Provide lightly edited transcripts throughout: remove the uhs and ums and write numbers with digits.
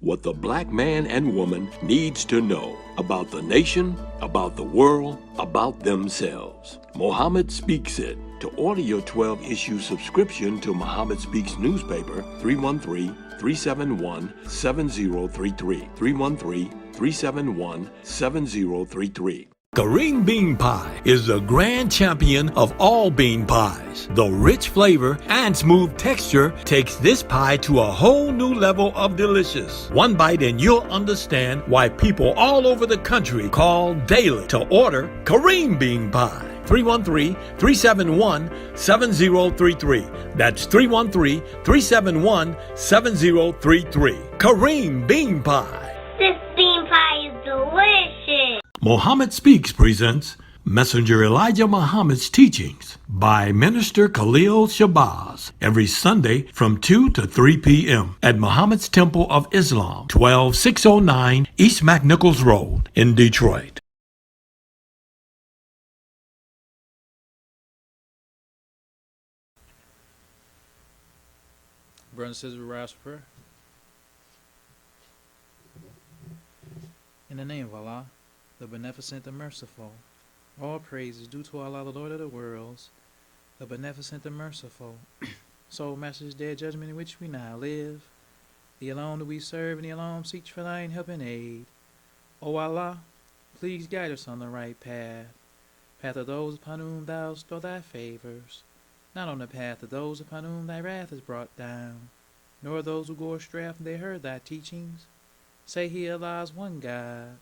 what the black man and woman needs to know about the nation, about the world, about themselves. Muhammad Speaks It. To order your 12-issue subscription to Muhammad Speaks newspaper, 313-371-7033. 313-371-7033. Kareem Bean Pie is the grand champion of all bean pies. The rich flavor and smooth texture takes this pie to a whole new level of delicious. One bite and you'll understand why people all over the country call daily to order Kareem Bean Pie. 313-371-7033. That's 313-371-7033. Kareem Bean Pie. This bean pie is delicious. Muhammad Speaks presents Messenger Elijah Muhammad's Teachings by Minister Khalil Shabazz every Sunday from 2 to 3 p.m. at Muhammad's Temple of Islam, 12609 East McNichols Road in Detroit. Brothers and sisters, we rise for prayer. In the name of Allah, the Beneficent, the Merciful, all praise is due to Allah, the Lord of the worlds, the Beneficent, the Merciful, Soul Master's Day judgment in which we now live, the alone that we serve, and the alone seek for thine help and aid. O Allah, please guide us on the right path of those upon whom thou bestow thy favors, not on the path of those upon whom thy wrath is brought down, nor those who go astray after they heard thy teachings. Say he, Allah is one God.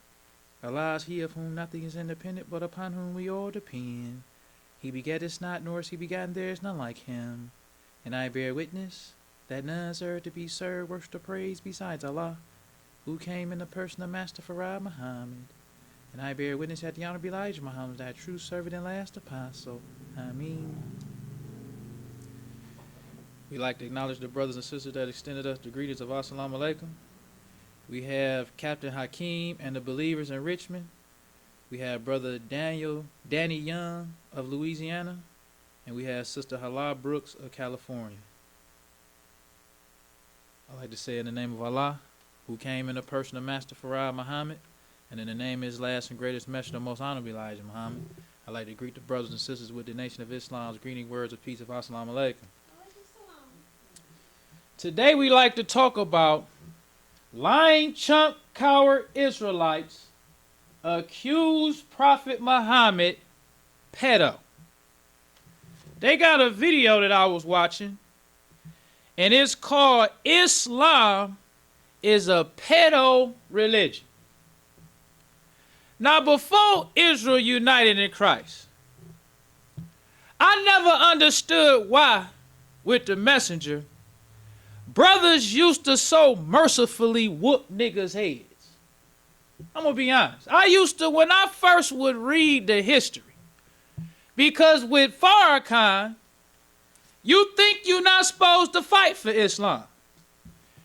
Allah is he of whom nothing is independent, but upon whom we all depend. He begetteth not, nor is he begotten, there is none like him. And I bear witness that none is earth to be served, worship, or praise besides Allah, who came in the person of Master Farad Muhammad. And I bear witness that the honorable Elijah Muhammad, thy true servant and last apostle. Ameen. We'd like to acknowledge the brothers and sisters that extended us the greetings of Assalamu Alaikum. We have Captain Hakeem and the believers in Richmond. We have Brother Danny Young of Louisiana. And we have Sister Hala Brooks of California. I'd like to say in the name of Allah, who came in the person of Master Farad Muhammad, and in the name of his last and greatest messenger, most honorable Elijah Muhammad, I'd like to greet the brothers and sisters with the Nation of Islam's greeting words of peace of Assalamu Alaikum. Today we like to talk about lying chump coward Israelites accuse Prophet Muhammad pedo. They got a video that I was watching, and it's called Islam is a Pedo Religion. Now, before Israel united in Christ, I never understood why, with the messenger, brothers used to so mercifully whoop niggas' heads. I'm going to be honest. I used to, when I first would read the history, because with Farrakhan, you think you're not supposed to fight for Islam.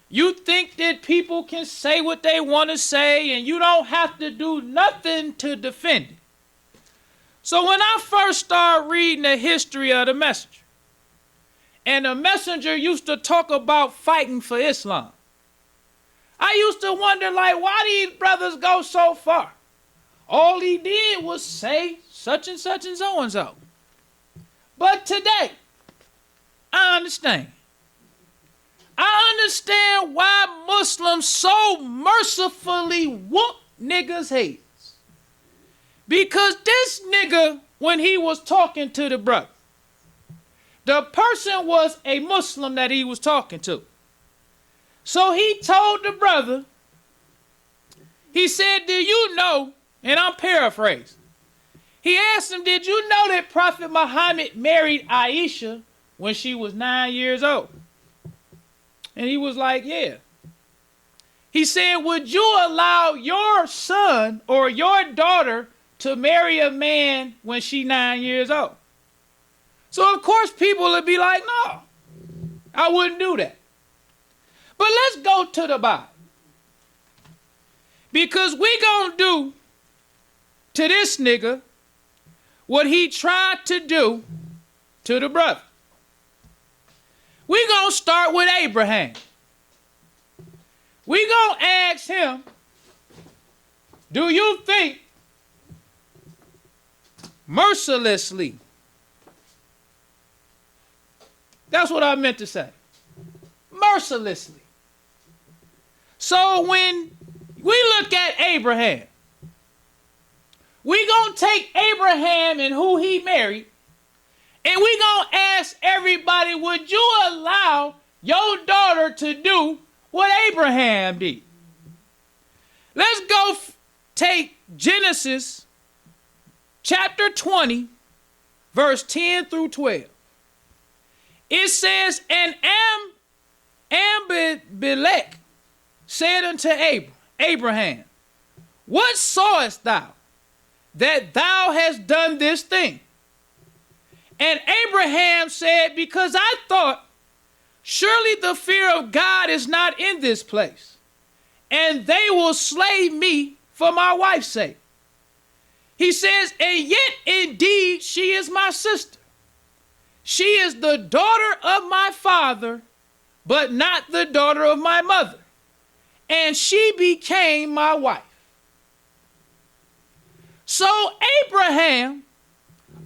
You think that people can say what they want to say and you don't have to do nothing to defend it. So when I first started reading the history of the messenger, and the messenger used to talk about fighting for Islam, I used to wonder, like, why these brothers go so far? All he did was say such and such and so and so. But today, I understand. I understand why Muslims so mercifully whoop niggas' heads. Because this nigga, when he was talking to the brother, the person was a Muslim that he was talking to. So he told the brother, he said, do you know, and I'm paraphrasing, he asked him, did you know that Prophet Muhammad married Aisha when she was 9 years old? And he was like, yeah. He said, would you allow your son or your daughter to marry a man when she's 9 years old? So, of course, people would be like, no, I wouldn't do that. But let's go to the Bible. Because we gonna do to this nigga what he tried to do to the brother. We gonna start with Abraham. We gonna ask him, do you think mercilessly? That's what I meant to say. Mercilessly. So when we look at Abraham, we gonna take Abraham and who he married, and we gonna ask everybody, would you allow your daughter to do what Abraham did? Let's go take Genesis chapter 20, verse 10 through 12. It says, and Abimelech said unto Abraham, what sawest thou that thou hast done this thing? And Abraham said, because I thought, surely the fear of God is not in this place, and they will slay me for my wife's sake. He says, and yet indeed she is my sister. She is the daughter of my father, but not the daughter of my mother. And she became my wife. So Abraham,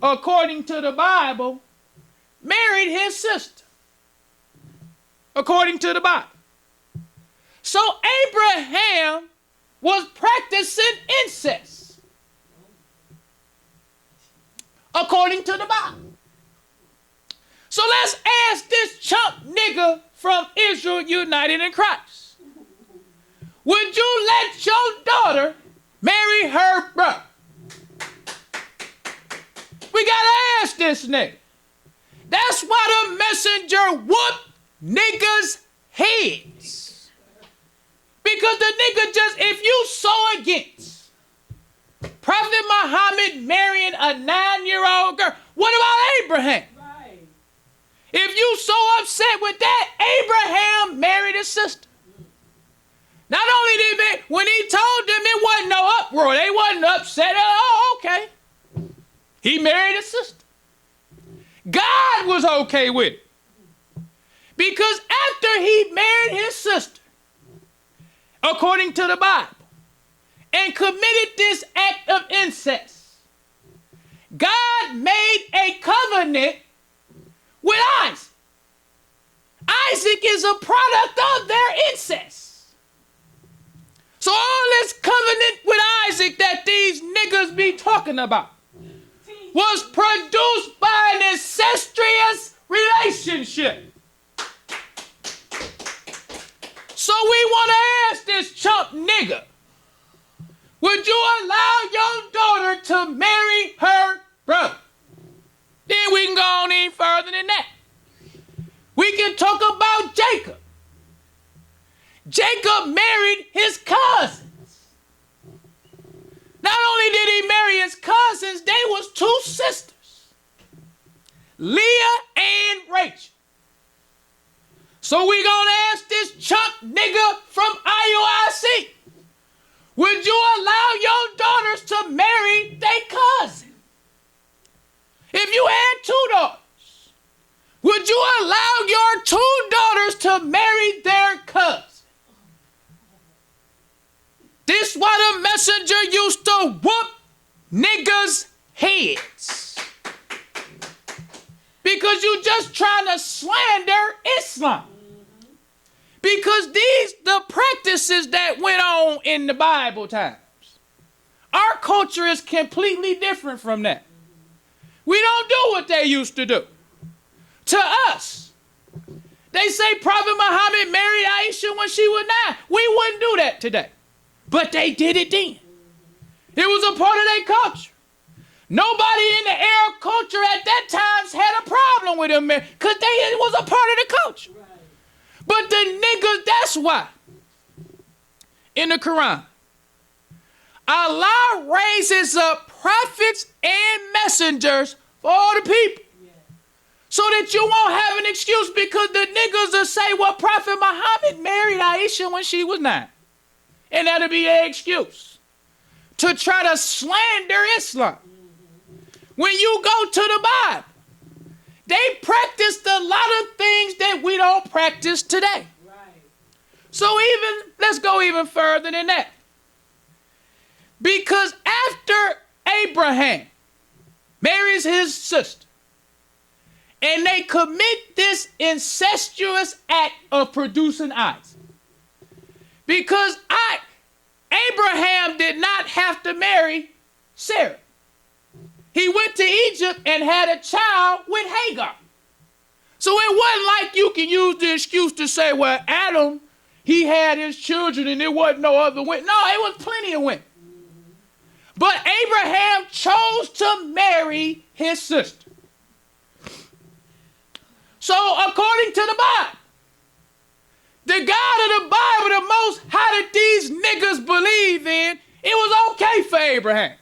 according to the Bible, married his sister. According to the Bible. So Abraham was practicing incest. According to the Bible. So let's ask this chump nigga from Israel United in Christ. Would you let your daughter marry her brother? We gotta ask this nigga. That's why the messenger whooped niggas' heads. Because the nigga just, if you so against Prophet Muhammad marrying a 9-year-old girl, what about Abraham? Right. If you so upset with that, Abraham married his sister. Not only did they, when he told them it wasn't no uproar, they wasn't upset. Oh, okay. He married his sister. God was okay with it. Because after he married his sister, according to the Bible, and committed this act of incest, God made a covenant with Isaac. Isaac is a product of their incest. So all this covenant with Isaac that these niggas be talking about was produced by an incestuous relationship. So we want to ask this chump nigga, would you allow your daughter to marry her brother? Then we can go on any further than that. We can talk about Jacob. Jacob married his cousins. Not only did he marry his cousins, they was two sisters, Leah and Rachel. So we gonna ask this chump nigga from IUIC, would you allow your daughters to marry their cousin? If you had two daughters, would you allow your two daughters to marry their cousin? This why the messenger used to whoop niggas' heads. Because you just trying to slander Islam. Because the practices that went on in the Bible times. Our culture is completely different from that. We don't do what they used to do. To us, they say Prophet Muhammad married Aisha when she was 9. We wouldn't do that today. But they did it then. It was a part of their culture. Nobody in the Arab culture at that time had a problem with them because it was a part of the culture. Right. But the niggas, that's why. In the Quran, Allah raises up prophets and messengers for all the people. Yeah. So that you won't have an excuse because the niggas will say, well, Prophet Muhammad married Aisha when she was 9. And that'll be an excuse to try to slander Islam. When you go to the Bible, they practiced a lot of things that we don't practice today. Right. So let's go even further than that. Because after Abraham marries his sister, and they commit this incestuous act of producing Isaac, because Abraham did not have to marry Sarah. He went to Egypt and had a child with Hagar. So it wasn't like you can use the excuse to say, well, Adam, he had his children and there wasn't no other women. No, it was plenty of women. But Abraham chose to marry his sister. So according to the Bible, the God of the Bible, the Most High that these niggas believe in, it was okay for Abraham.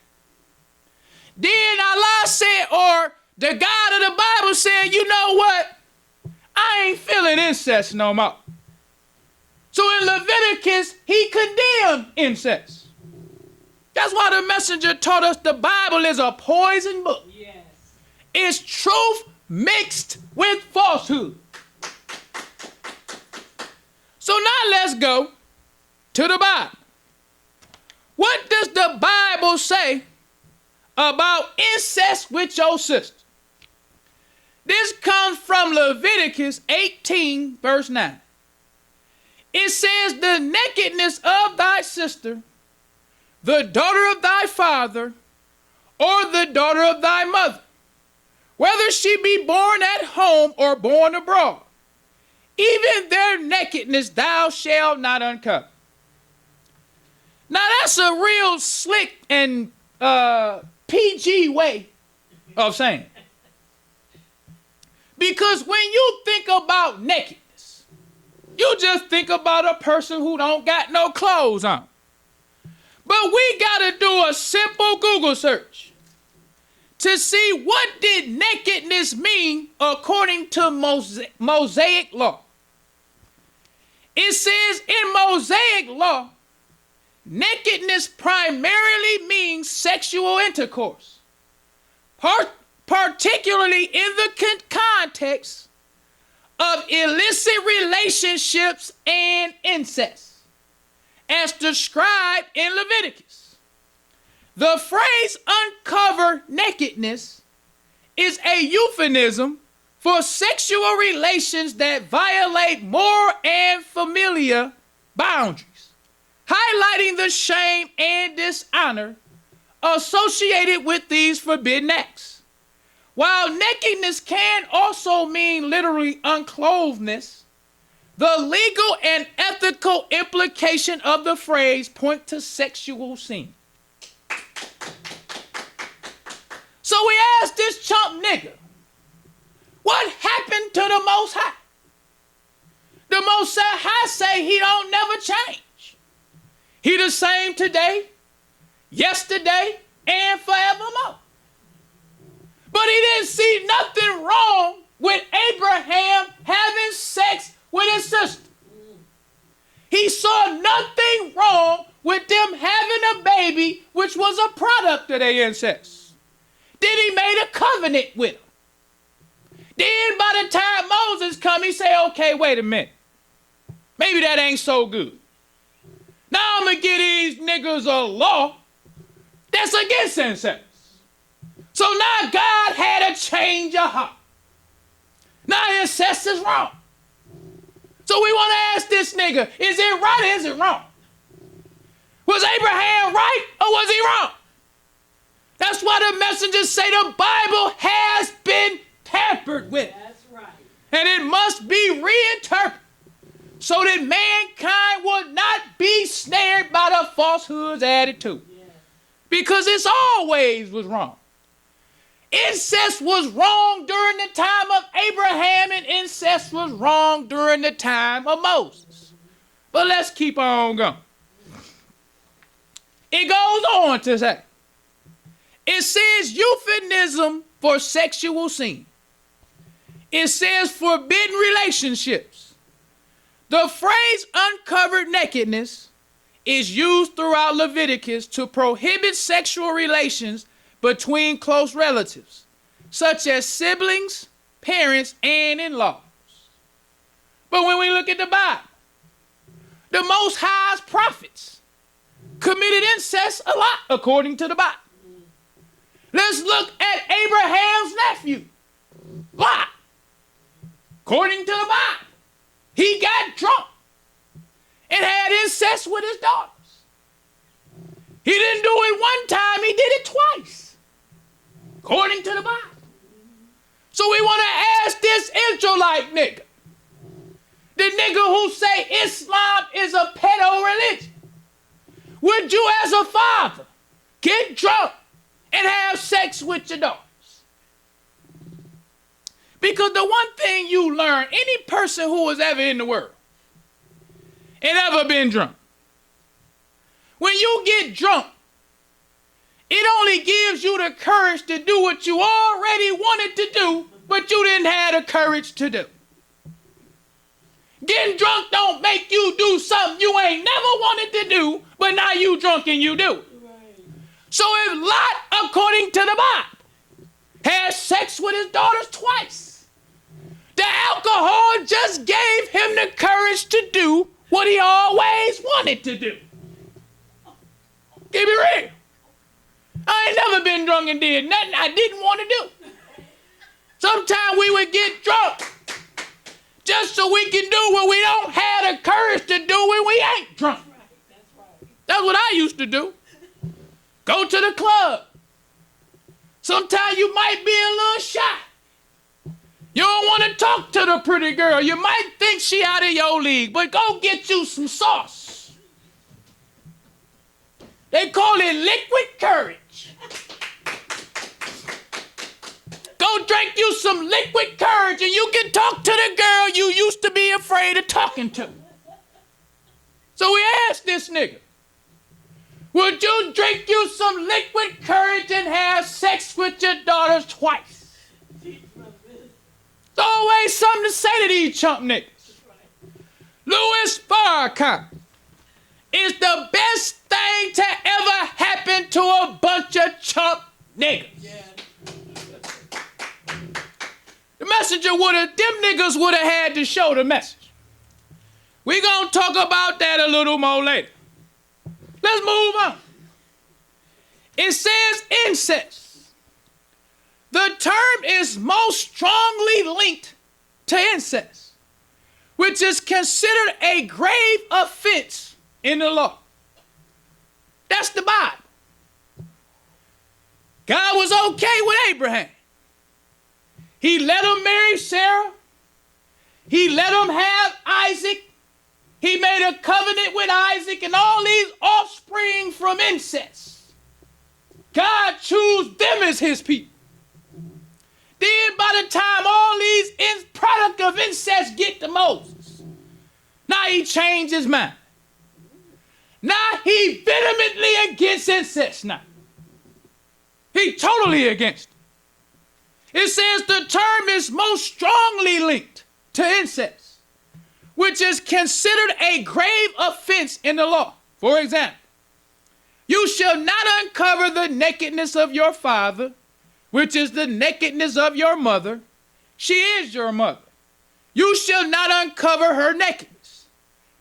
Then Allah said, or the God of the Bible said, you know what? I ain't feeling incest no more. So in Leviticus, he condemned incest. That's why the messenger taught us the Bible is a poison book. Yes. It's truth mixed with falsehood. So now let's go to the Bible. What does the Bible say about incest with your sister? This comes from Leviticus 18, verse 9. It says, the nakedness of thy sister, the daughter of thy father, or the daughter of thy mother, whether she be born at home or born abroad, even their nakedness thou shalt not uncover. Now that's a real slick and PG way of saying it. Because when you think about nakedness, you just think about a person who don't got no clothes on. But we got to do a simple Google search to see what did nakedness mean according to Mosaic law. It says in Mosaic law, nakedness primarily means sexual intercourse, particularly in the context of illicit relationships and incest, as described in Leviticus. The phrase uncover nakedness is a euphemism for sexual relations that violate moral and familial boundaries, highlighting the shame and dishonor associated with these forbidden acts. While nakedness can also mean literally unclothedness, the legal and ethical implication of the phrase point to sexual sin. So we asked this chump nigga, what happened to the Most High? The Most High say he don't never change. He the same today, yesterday, and forevermore. But he didn't see nothing wrong with Abraham having sex with his sister. He saw nothing wrong with them having a baby, which was a product of their incest. Then he made a covenant with him. Then by the time Moses come, he say, okay, wait a minute. Maybe that ain't so good. Now I'm going to give these niggas a law that's against incest. So now God had to change your heart. Now incest is wrong. So we want to ask this nigga, is it right or is it wrong? Was Abraham right or was he wrong? That's why the messengers say the Bible has been tampered with. That's right. And it must be reinterpreted so that mankind will not be snared by the falsehoods added to it. Yeah. Because it's always was wrong. Incest was wrong during the time of Abraham, and incest was wrong during the time of Moses. But let's keep on going. It goes on to say, it says euphemism for sexual sin. It says forbidden relationships. The phrase uncovered nakedness is used throughout Leviticus to prohibit sexual relations between close relatives, such as siblings, parents, and in-laws. But when we look at the Bible, the Most High's prophets committed incest a lot, according to the Bible. Let's look at Abraham's nephew, Lot. According to the Bible, he got drunk and had incest with his daughters. He didn't do it one time, he did it twice, according to the Bible. So we want to ask this Israelite nigga, the nigga who say Islam is a pedo religion, would you as a father get drunk and have sex with your daughters? Because the one thing you learn, any person who was ever in the world and ever been drunk, when you get drunk, it only gives you the courage to do what you already wanted to do, but you didn't have the courage to do. Getting drunk don't make you do something you ain't never wanted to do, but now you drunk and you do it. So if Lot, according to the Bible, had sex with his daughters twice, the alcohol just gave him the courage to do what he always wanted to do. Keep it real. I ain't never been drunk and did nothing I didn't want to do. Sometimes we would get drunk just so we can do what we don't have the courage to do when we ain't drunk. That's what I used to do. Go to the club. Sometimes you might be a little shy. You don't want to talk to the pretty girl. You might think she out of your league, but go get you some sauce. They call it liquid courage. Go drink you some liquid courage and you can talk to the girl you used to be afraid of talking to. So we asked this nigga, would you drink you some liquid courage and have sex with your daughters twice? There's always something to say to these chump niggas. Louis Farrakhan is the best thing to ever happen to a bunch of chump niggas. Yeah. The messenger them niggas would have had to show the message. We gonna talk about that a little more later. Let's move on. It says incest. The term is most strongly linked to incest, which is considered a grave offense in the law. That's the Bible. God was okay with Abraham. He let him marry Sarah. He let him have Isaac. He made a covenant with Isaac and all these offspring from incest. God chose them as his people. Then by the time all these product of incest get to Moses, now he changed his mind. Now he vehemently against incest now. He totally against it. It says the term is most strongly linked to incest, which is considered a grave offense in the law. For example, you shall not uncover the nakedness of your father, which is the nakedness of your mother. She is your mother. You shall not uncover her nakedness.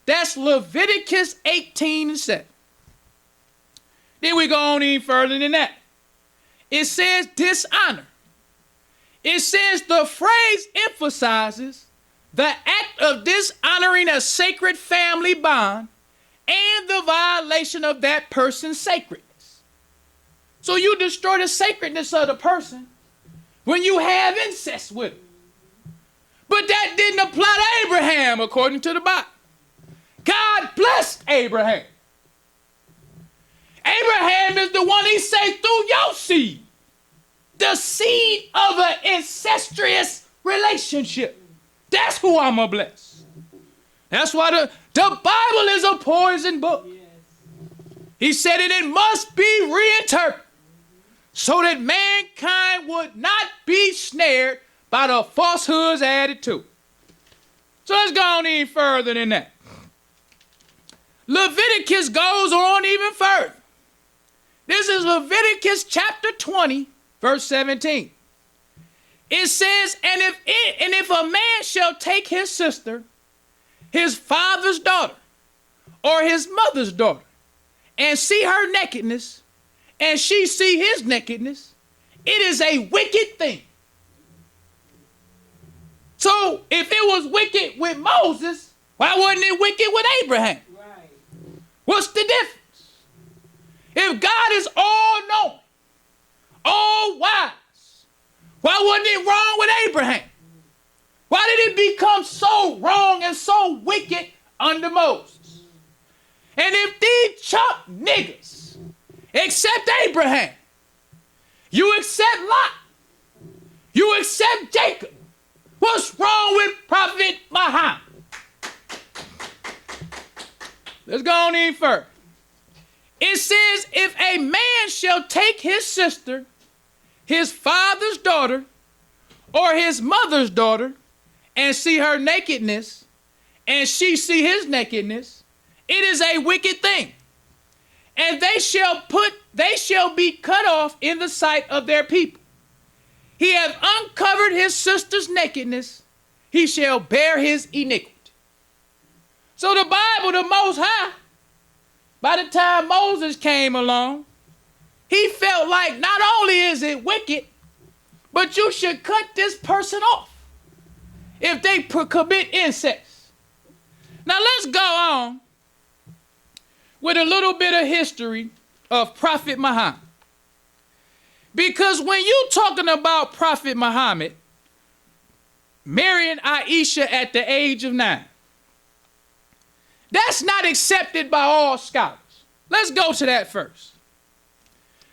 That's Leviticus 18:7. Then we go on even further than that. It says dishonor. It says the phrase emphasizes the act of dishonoring a sacred family bond and the violation of that person's sacredness. So you destroy the sacredness of the person when you have incest with him. But that didn't apply to Abraham, according to the Bible. God blessed Abraham. Abraham is the one he said through your seed, the seed of an incestuous relationship. That's who I'm going to bless. That's why the Bible is a poison book. He said it must be reinterpreted so that mankind would not be snared by the falsehoods added to it. So let's go on even further than that. Leviticus goes on even further. This is Leviticus chapter 20, verse 17. It says, and if a man shall take his sister, his father's daughter, or his mother's daughter, and see her nakedness, and she see his nakedness, it is a wicked thing. So if it was wicked with Moses, why wasn't it wicked with Abraham? Right. What's the difference? If God is all knowing, all wise, why wasn't it wrong with Abraham? Why did it become so wrong and so wicked under Moses? And if these chump niggas accept Abraham, you accept Lot, you accept Jacob, what's wrong with Prophet Muhammad? Let's go on in further. It says, if a man shall take his sister, his father's daughter, or his mother's daughter, and see her nakedness, and she see his nakedness, it is a wicked thing. And they shall be cut off in the sight of their people. He hath uncovered his sister's nakedness, he shall bear his iniquity. So the Bible, the Most High, by the time Moses came along, he felt like not only is it wicked, but you should cut this person off if they commit incest. Now let's go on with a little bit of history of Prophet Muhammad. Because when you're talking about Prophet Muhammad marrying Aisha at the age of 9, that's not accepted by all scholars. Let's go to that first.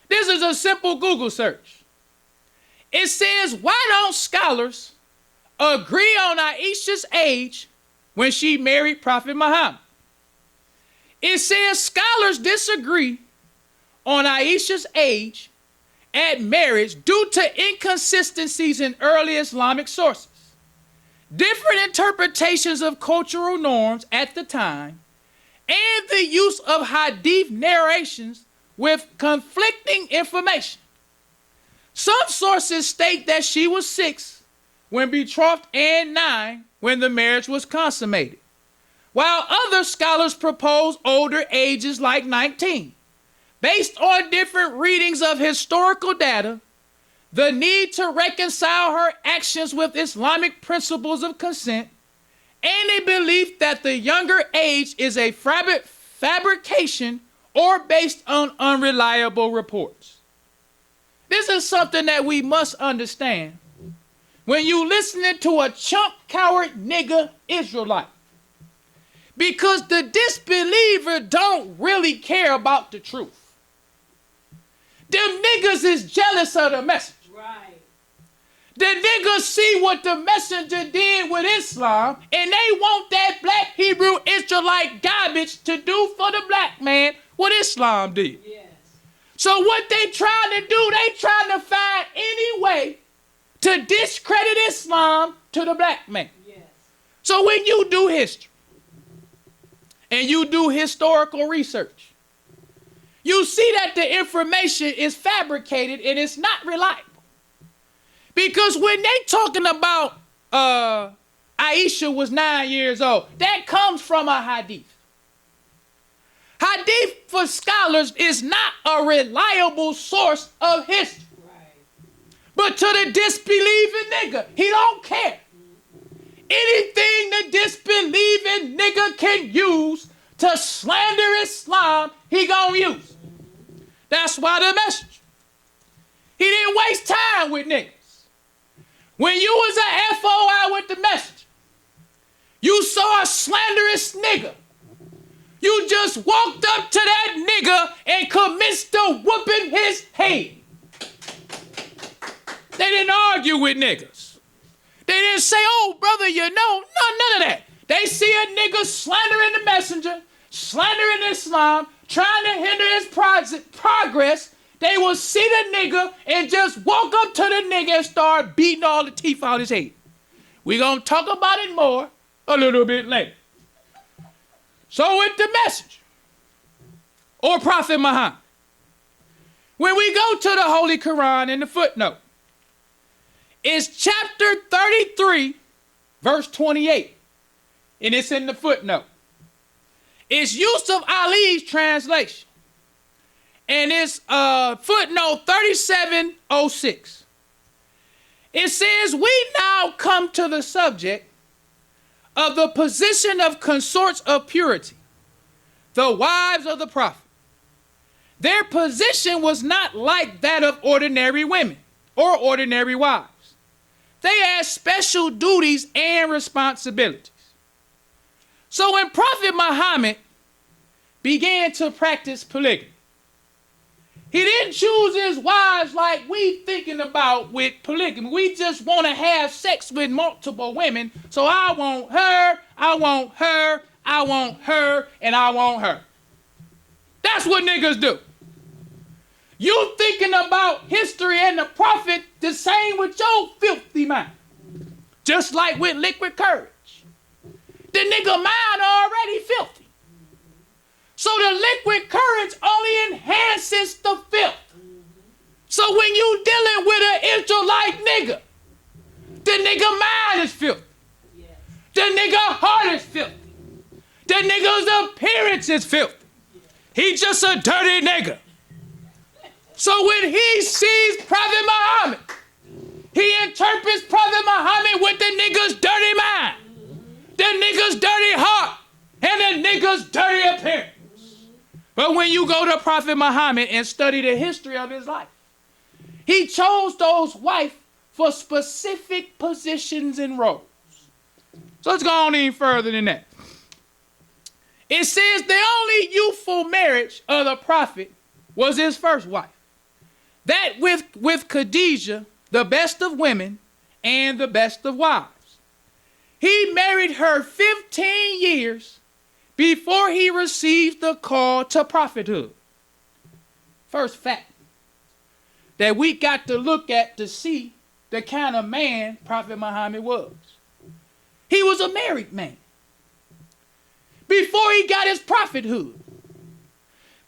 This is a simple Google search. It says, why don't scholars agree on Aisha's age when she married Prophet Muhammad? It says scholars disagree on Aisha's age at marriage due to inconsistencies in early Islamic sources, different interpretations of cultural norms at the time, and the use of hadith narrations with conflicting information. Some sources state that she was 6 when betrothed and 9 when the marriage was consummated, while other scholars propose older ages like 19. Based on different readings of historical data, the need to reconcile her actions with Islamic principles of consent, and a belief that the younger age is a fabrication or based on unreliable reports. This is something that we must understand when you listening to a chump, coward, nigga Israelite. Because the disbeliever don't really care about the truth. Them niggas is jealous of the message. Right. The niggas see what the messenger did with Islam, and they want that black Hebrew Israelite garbage to do for the black man what Islam did. Yes. So what they trying to do, they trying to find any way to discredit Islam to the black man. Yes. So when you do history, and you do historical research, you see that the information is fabricated and it's not reliable. Because when they talking about Aisha was 9 years old, that comes from a hadith. Hadith for scholars is not a reliable source of history. Right. But to the disbelieving nigga, he don't care. Anything the disbelieving nigga can use to slander Islam, he gonna use. That's why the message. He didn't waste time with niggas. When you was a FOI with the message, you saw a slanderous nigga. You just walked up to that nigga and commenced to whooping his head. They didn't argue with niggas. They didn't say, oh, brother, you know, none of that. They see a nigga slandering the messenger, slandering Islam, trying to hinder his progress. They will see the nigga and just walk up to the nigga and start beating all the teeth out his head. We're going to talk about it more a little bit later. So with the message, or Prophet Muhammad, when we go to the Holy Quran in the footnote, it's chapter 33, verse 28, and it's in the footnote. It's Yusuf Ali's translation. And it's footnote 3706. It says, we now come to the subject of the position of consorts of purity, the wives of the prophet. Their position was not like that of ordinary women or ordinary wives. They had special duties and responsibilities. So when Prophet Muhammad began to practice polygamy, he didn't choose his wives like we thinking about with polygamy. We just want to have sex with multiple women. So I want her, I want her, I want her, and I want her. That's what niggas do. You thinking about history and the prophet the same with your filthy mind. Just like with liquid courage. The nigga mind already filthy. So the liquid courage only enhances the filth. So when you dealing with an Israelite nigga, the nigga mind is filthy. The nigga heart is filthy. The nigga's appearance is filthy. He just a dirty nigga. So when he sees Prophet Muhammad, he interprets Prophet Muhammad with the nigga's dirty mind, the nigga's dirty heart, and the nigga's dirty appearance. But when you go to Prophet Muhammad and study the history of his life, he chose those wives for specific positions and roles. So let's go on even further than that. It says the only youthful marriage of the prophet was his first wife. That with Khadijah, the best of women and the best of wives. He married her 15 years before he received the call to prophethood. First fact that we got to look at to see the kind of man Prophet Muhammad was. He was a married man. Before he got his prophethood.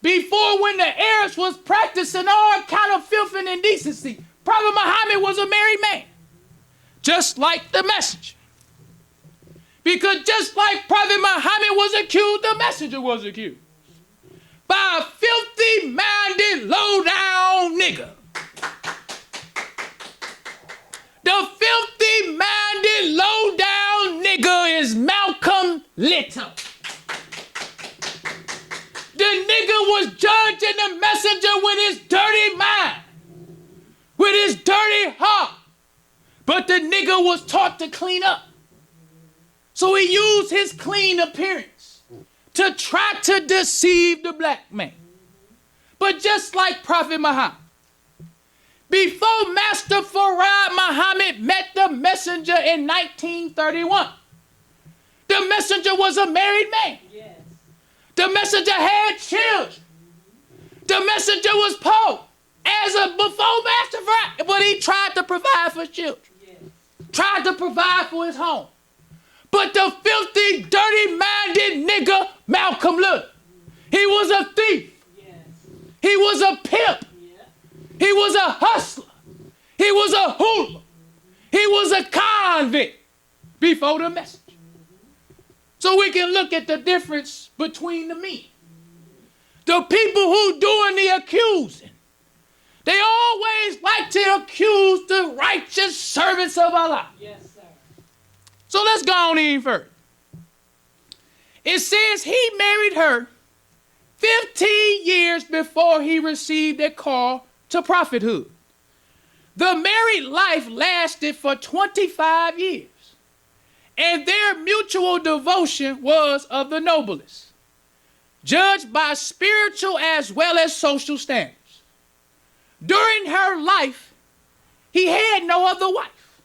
Before when the Arabs was practicing all kind of filth and indecency, Prophet Muhammad was a married man. Just like the messenger. Because just like Prophet Muhammad was accused, the messenger was accused. By a filthy-minded, low-down nigga. The filthy-minded, low-down nigga is Malcolm Little. The nigga was judging the messenger with his dirty mind, with his dirty heart. But the nigga was taught to clean up. So he used his clean appearance to try to deceive the black man. But just like Prophet Muhammad, before Master Farad Muhammad met the messenger in 1931, the messenger was a married man. Yes. The messenger had children. The messenger was poor before Master Farad, but he tried to provide for his children. Yes. Tried to provide for his home. But the filthy, dirty-minded nigga, Malcolm Little, he was a thief. Yes. He was a pimp. Yeah. He was a hustler. He was a hoodlum. He was a convict before the messenger. So we can look at the difference between the men. The people who doing the accusing, they always like to accuse the righteous servants of Allah. Yes, sir. So let's go on even further. It says he married her 15 years before he received a call to prophethood. The married life lasted for 25 years. And their mutual devotion was of the noblest, judged by spiritual as well as social standards. During her life, he had no other wife.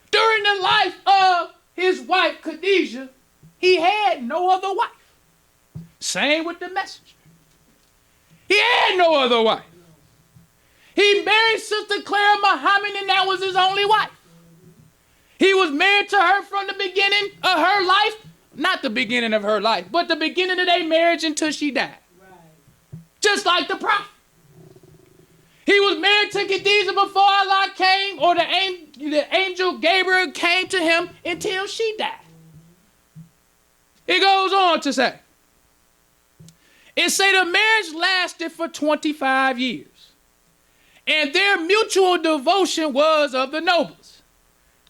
During the life of his wife, Khadijah, he had no other wife. Same with the messenger. He had no other wife. He married Sister Clara Muhammad, and that was his only wife. He was married to her from the beginning of her life. Not the beginning of her life, but the beginning of their marriage until she died. Right. Just like the prophet. He was married to Khadijah before Allah came, or the angel Gabriel came to him until she died. It goes on to say, it say the marriage lasted for 25 years, and their mutual devotion was of the noblest,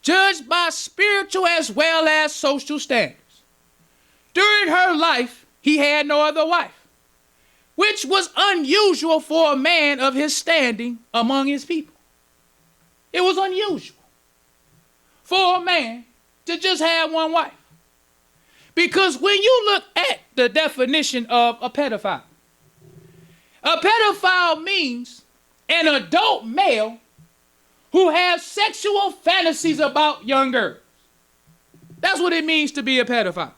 judged by spiritual as well as social standards. During her life, he had no other wife, which was unusual for a man of his standing among his people. It was unusual for a man to just have one wife. Because when you look at the definition of a pedophile means an adult male who has sexual fantasies about young girls. That's what it means to be a pedophile.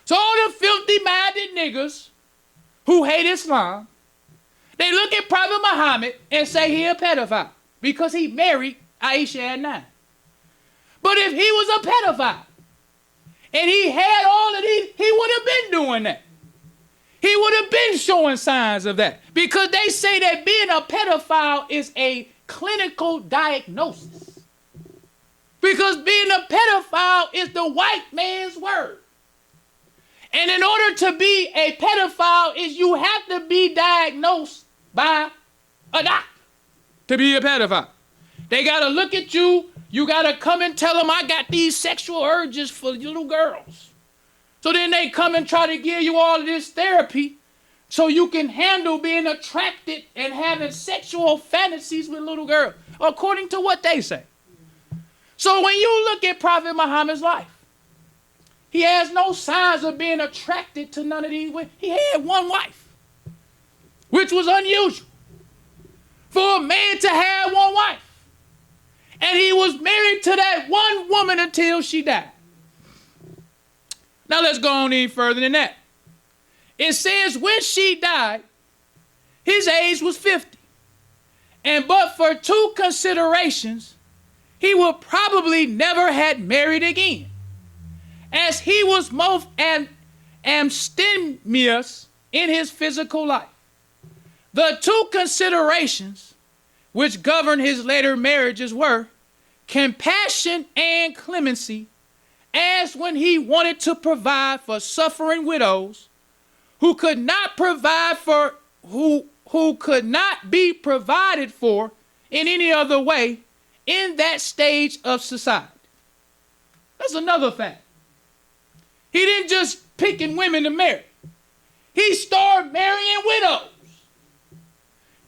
So all the filthy-minded niggas who hate Islam, they look at Prophet Muhammad and say he a pedophile because he married Aisha at 9. But if he was a pedophile and he had all of these, he would have been doing that. He would have been showing signs of that, because they say that being a pedophile is a clinical diagnosis. Because being a pedophile is the white man's word. And in order to be a pedophile is you have to be diagnosed by a doctor to be a pedophile. They got to look at you. You got to come and tell them, I got these sexual urges for little girls. So then they come and try to give you all of this therapy so you can handle being attracted and having sexual fantasies with little girls, according to what they say. So when you look at Prophet Muhammad's life, he has no signs of being attracted to none of these women. He had one wife, which was unusual for a man to have one wife. And he was married to that one woman until she died. Now let's go on any further than that. It says when she died, his age was 50. And but for two considerations, he would probably never had married again, as he was most abstemious in his physical life. The two considerations which governed his later marriages were compassion and clemency, as when he wanted to provide for suffering widows who could not provide for who could not be provided for in any other way in that stage of society. That's another fact. He didn't just picking women to marry. He started marrying widows.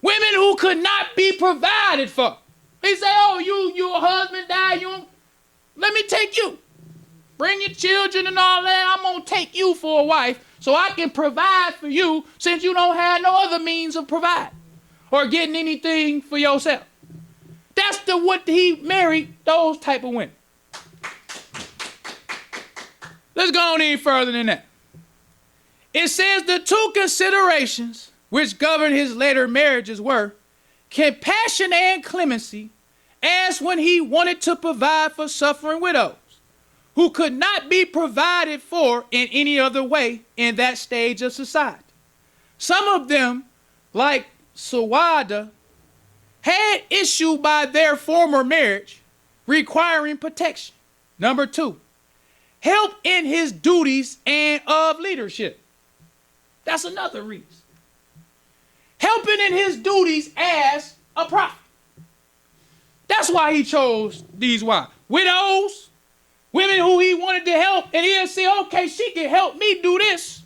Women who could not be provided for. He said, oh, your husband died, let me take you. Bring your children and all that. I'm going to take you for a wife so I can provide for you, since you don't have no other means of providing or getting anything for yourself. That's what he married, those type of women. Let's go on any further than that. It says the two considerations which governed his later marriages were compassion and clemency, as when he wanted to provide for suffering widows who could not be provided for in any other way in that stage of society. Some of them, like Sawada, had issue by their former marriage requiring protection. Number 2, help in his duties and of leadership. That's another reason. Helping in his duties as a prophet. That's why he chose these wives. Widows, women who he wanted to help, and he'll say, okay, she can help me do this.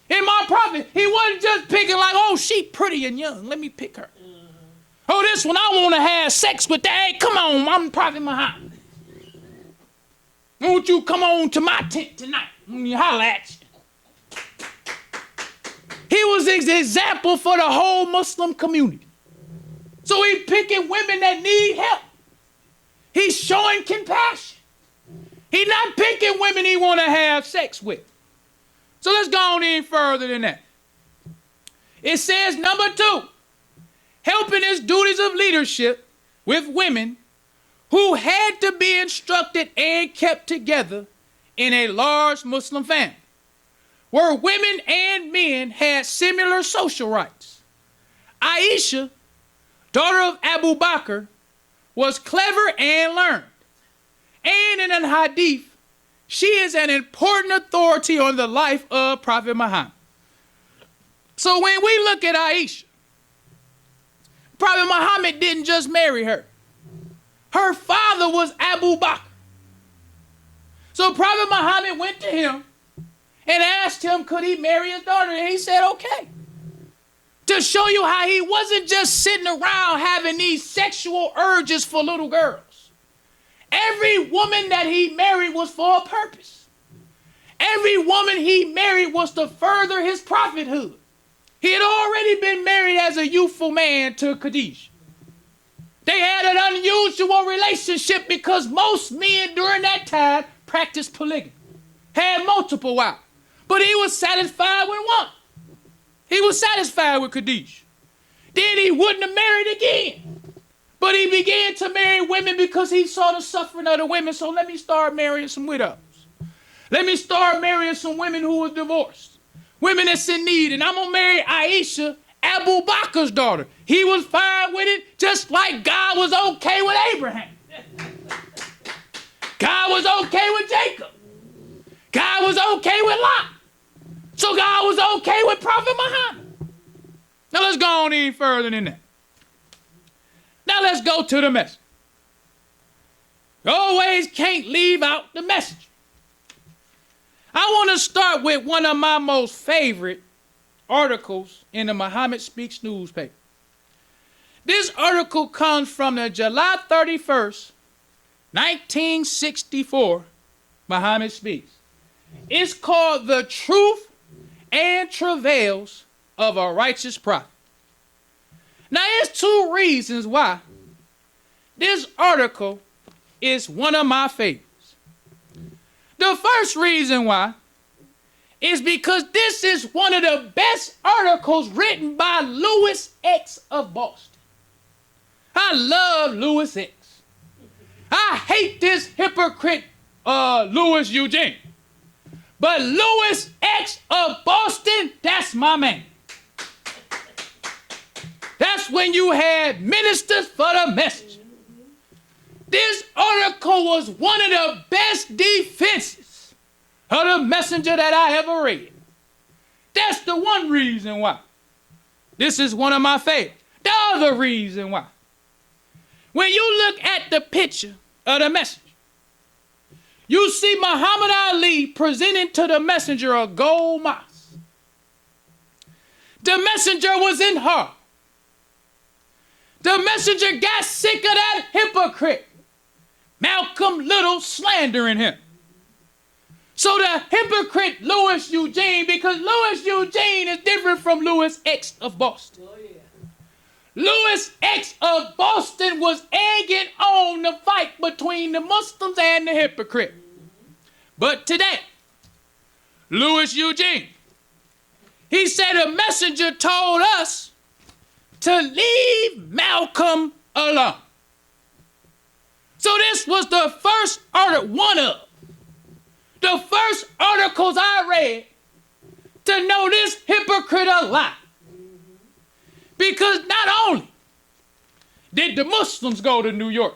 In my prophet, he wasn't just picking like, oh, she pretty and young, let me pick her. Oh, this one, I want to have sex with that. Hey, come on, I'm Prophet Muhammad. Won't you come on to my tent tonight when you holler at you? He was an example for the whole Muslim community. So he's picking women that need help. He's showing compassion. He's not picking women he want to have sex with. So let's go on any further than that. It says, number 2, helping his duties of leadership with women who had to be instructed and kept together in a large Muslim family, where women and men had similar social rights. Aisha, daughter of Abu Bakr, was clever and learned. And in an hadith, She is an important authority on the life of Prophet Muhammad. So when we look at Aisha, Prophet Muhammad didn't just marry her. Her father was Abu Bakr. So Prophet Muhammad went to him and asked him, could he marry his daughter? And he said, okay. To show you how he wasn't just sitting around having these sexual urges for little girls. Every woman that he married was for a purpose. Every woman he married was to further his prophethood. He had already been married as a youthful man to Khadijah. They had an unusual relationship because most men during that time practiced polygamy, had multiple wives. But he was satisfied with one. He was satisfied with Khadijah. Then he wouldn't have married again. But he began to marry women because he saw the suffering of the women. So let me start marrying some widows. Let me start marrying some women who were divorced. Women that's in need. And I'm going to marry Aisha, Abu Bakr's daughter. He was fine with it, just like God was okay with Abraham. God was okay with Jacob. God was okay with Lot. So God was okay with Prophet Muhammad. Now let's go on any further than that. Now let's go to the message. You always can't leave out the message. I want to start with one of my most favorite articles in the Muhammad Speaks newspaper. This article comes from the July 31st, 1964 Muhammad Speaks. It's called The Truth and Travails of a Righteous Prophet. Now, there's two reasons why this article is one of my favorites. The first reason why is because this is one of the best articles written by Louis X of Boston. I love Louis X. I hate this hypocrite Louis Eugene. But Louis X of Boston, that's my man. That's when you had ministers for the message. This article was one of the best defenses of the messenger that I ever read. That's the one reason why. This is one of my favorites. The other reason why. When you look at the picture of the messenger, you see Muhammad Ali presenting to the messenger a gold mask. The messenger was in horror. The messenger got sick of that hypocrite, Malcolm Little, slandering him. So the hypocrite Louis Eugene, because Louis Eugene is different from Louis X of Boston. Oh, yeah. Louis X of Boston was egging on the fight between the Muslims and the hypocrite. But today, Louis Eugene, he said a messenger told us to leave Malcolm alone. So this was the first article, one of the first articles I read to know this hypocrite a lie. Because not only did the Muslims go to New York,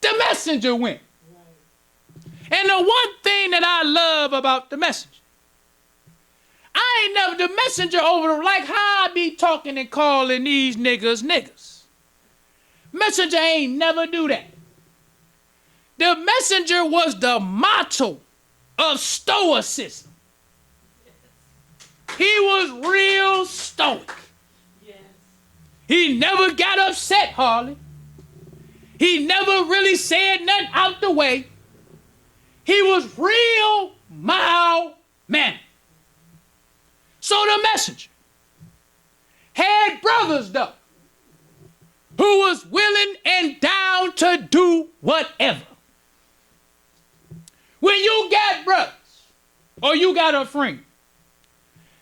the messenger went. And the one thing that I love about the messenger, I ain't never, the messenger over like how I be talking and calling these niggas niggas. Messenger ain't never do that. The messenger was the motto of stoicism. He was real stoic. Yes. He never got upset, hardly. He never really said nothing out the way. He was real mild-mannered. So the messenger had brothers, though, who was willing and down to do whatever. When you got brothers, or you got a friend,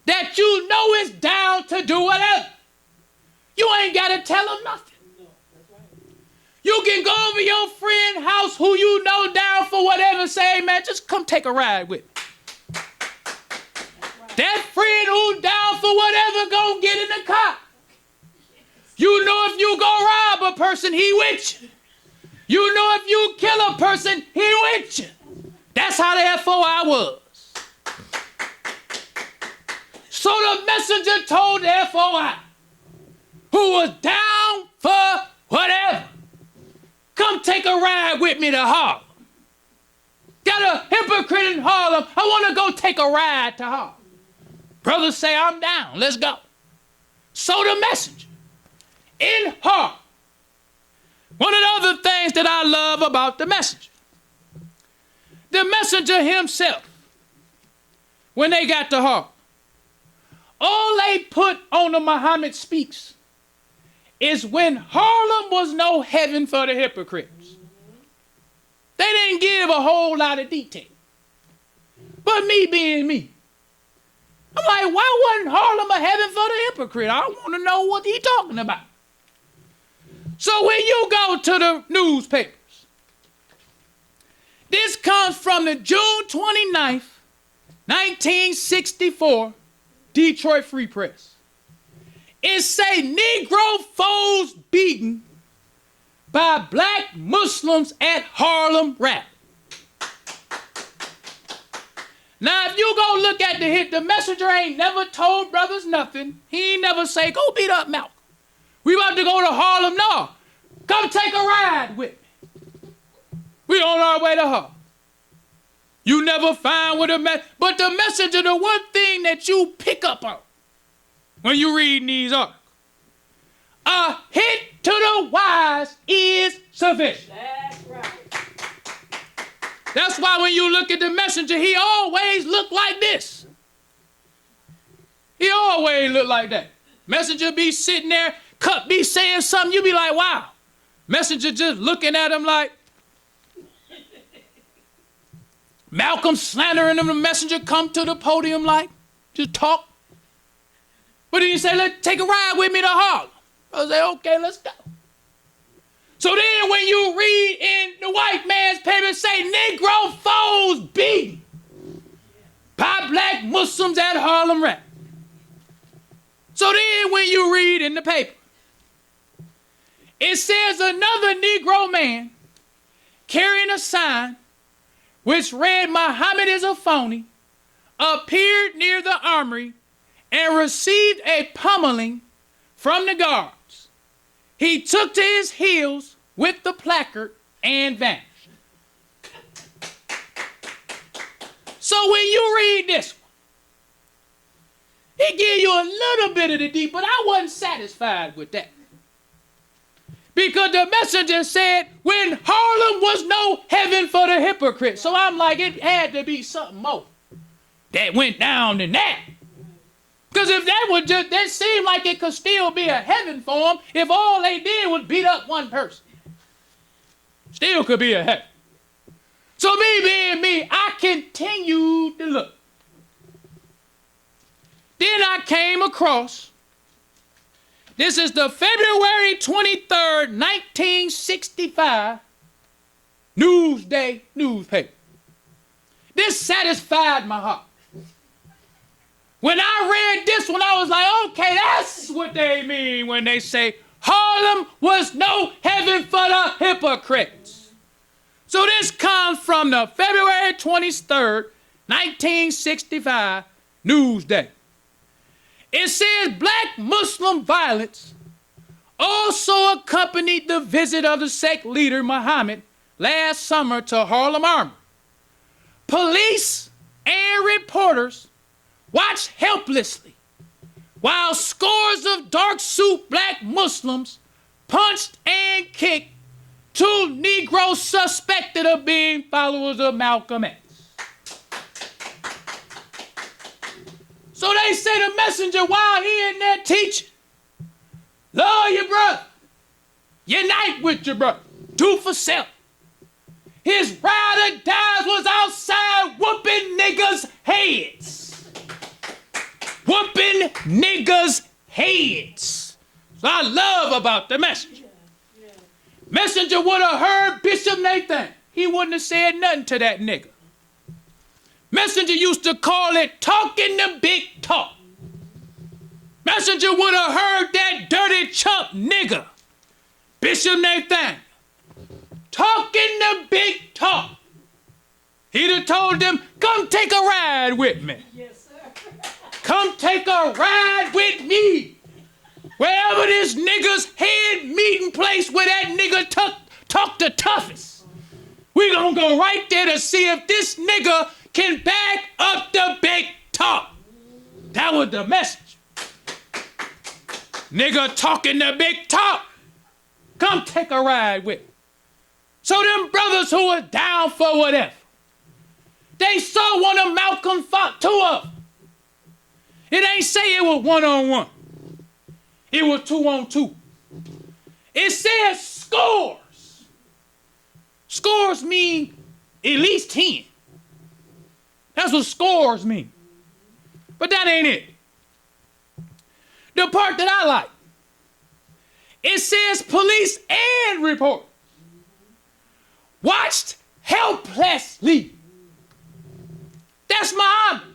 that you know is down to do whatever, you ain't got to tell them nothing. You can go over your friend's house who you know down for whatever, say, hey, man, just come take a ride with me. That friend who down for whatever gonna get in the car. You know if you go rob a person, he with you. You know if you kill a person, he with you. That's how therefore I was. So the messenger told therefore I, who was down for whatever, come take a ride with me to Harlem. Got a hypocrite in Harlem. I want to go take a ride to Harlem. Brothers say, I'm down. Let's go. So the messenger in Harlem. One of the other things that I love about the messenger himself, when they got to Harlem, all they put on the Muhammad Speaks is when Harlem was no heaven for the hypocrites. They didn't give a whole lot of detail. But me being me, I'm like, why wasn't Harlem a heaven for the hypocrite? I want to know what he's talking about. So when you go to the newspapers, this comes from the June 29th, 1964 Detroit Free Press. It say Negro foes beaten by black Muslims at Harlem rally. Now, if you go look at the hit, the messenger ain't never told brothers nothing. He ain't never say, go beat up Malcolm. We about to go to Harlem. No, come take a ride with me. We on our way to Harlem. You never find what but the messenger, the one thing that you pick up on when you read these articles, a hit to the wise is sufficient. That's right. That's why when you look at the messenger, he always look like this. He always look like that. Messenger be sitting there, Cup be saying something, you be like, wow. Messenger just looking at him like, Malcolm slandering him, the messenger come to the podium like, just talk. But then he say, let's take a ride with me to Harlem. I say, okay, let's go. So then when you read in the white man's paper, say Negro foes beaten by black Muslims at Harlem rally. So then when you read in the paper, it says another Negro man carrying a sign which read Muhammad is a phony, appeared near the armory and received a pummeling from the guards. He took to his heels with the placard and vanished. So when you read this one, it gives you a little bit of the deep, but I wasn't satisfied with that. Because the messenger said, when Harlem was no heaven for the hypocrite. So I'm like, it had to be something more that went down than that. Because if that would just, that seemed like it could still be a heaven for them if all they did was beat up one person. Still could be a heaven. So me being me, I continued to look. Then I came across, this is the February 23rd, 1965 Newsday newspaper. This satisfied my heart. When I read this one, I was like, okay, that's what they mean when they say Harlem was no heaven for the hypocrites. So this comes from the February 23rd, 1965 Newsday. It says black Muslim violence also accompanied the visit of the sect leader Muhammad last summer to Harlem Armory. Police and reporters watched helplessly while scores of dark suit black Muslims punched and kicked two Negroes suspected of being followers of Malcolm X. So they say the messenger, while he in there teaching, love your brother, unite with your brother, do for self. His ride or dies was outside whooping niggas' heads. Whooping niggas' heads. So I love about the messenger. Messenger would have heard Bishop Nathan. He wouldn't have said nothing to that nigga. Messenger used to call it talking the big talk. Messenger would have heard that dirty chump nigga, Bishop Nathan, talking the big talk. He'd have told them, come take a ride with me. Yes, sir. Come take a ride with me. Wherever this nigga's head meeting place where that nigga talk the toughest. We gonna go right there to see if this nigga can back up the big talk. That was the message. Nigga talking the big talk. Come take a ride with me. So them brothers who were down for whatever, they saw one of Malcolm fought two of them. It ain't say it was 1-on-1. It was 2-on-2. It says scores. Scores mean at least 10. That's what scores mean. But that ain't it. The part that I like, it says police and reporters watched helplessly. That's Muhammad.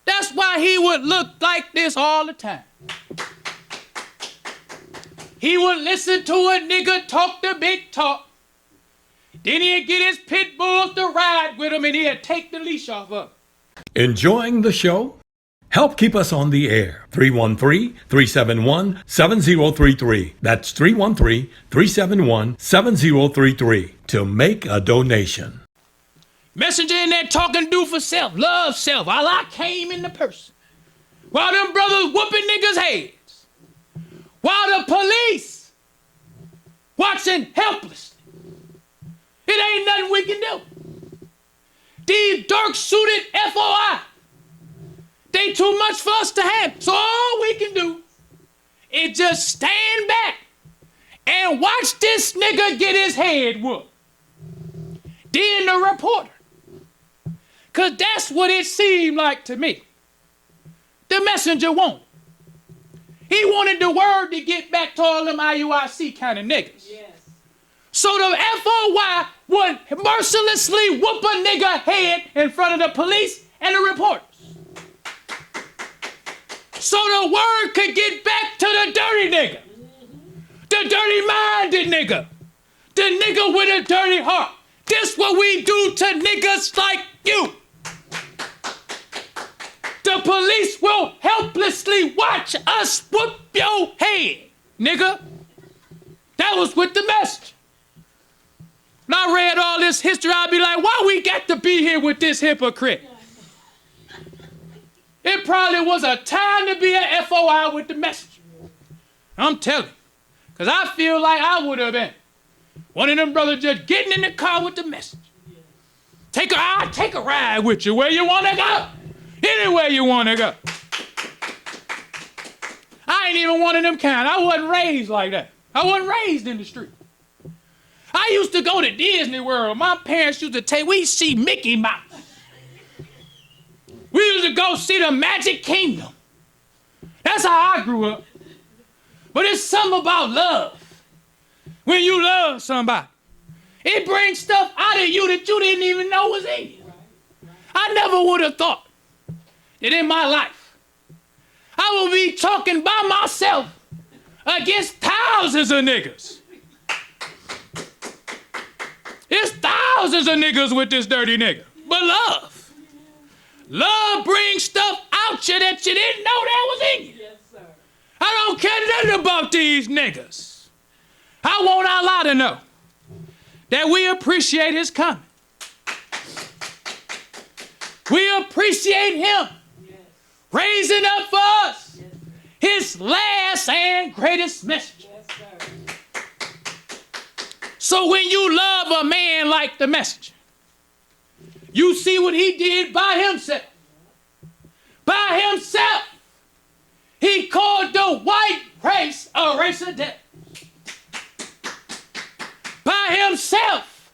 That's why he would look like this all the time. He would listen to a nigga talk the big talk. Then he'd get his pit bulls to ride with him and he'd take the leash off of him. Enjoying the show? Help keep us on the air. 313-371-7033. That's 313-371-7033 to make a donation. Messenger in there talking do for self, love self. Allah came in the person. While them brothers whooping niggas' heads. While the police watching helplessly. It ain't nothing we can do. These dark-suited FOI, they too much for us to handle. So all we can do is just stand back and watch this nigga get his head whooped. Then the reporter. Because that's what it seemed like to me. The messenger wanted. He wanted the word to get back to all them IUIC kind of niggas. Yes. So the FOI would mercilessly whoop a nigga head in front of the police and the reporters. So the word could get back to the dirty nigga. The dirty-minded nigga. The nigga with a dirty heart. This what we do to niggas like you. The police will helplessly watch us whoop your head, nigga. That was with the message. When I read all this history, I'd be like, why we got to be here with this hypocrite? It probably was a time to be an FOI with the message. I'm telling you, because I feel like I would have been one of them brothers just getting in the car with the message. I'll take a ride with you where you want to go. Anywhere you want to go. I ain't even one of them kind. I wasn't raised like that. I wasn't raised in the street. I used to go to Disney World. My parents used to take, we see Mickey Mouse. We used to go see the Magic Kingdom. That's how I grew up. But it's something about love. When you love somebody, it brings stuff out of you that you didn't even know was in you. I never would have thought that in my life, I would be talking by myself against thousands of niggas. It's thousands of niggas with this dirty nigga. But love. Love brings stuff out you that you didn't know that was in you. Yes, sir. I don't care nothing about these niggas. I want Allah to know that we appreciate his coming. We appreciate him raising up for us his last and greatest message. Yes, sir. So when you love a man like the messenger, you see what he did by himself. By himself, he called the white race a race of death. By himself,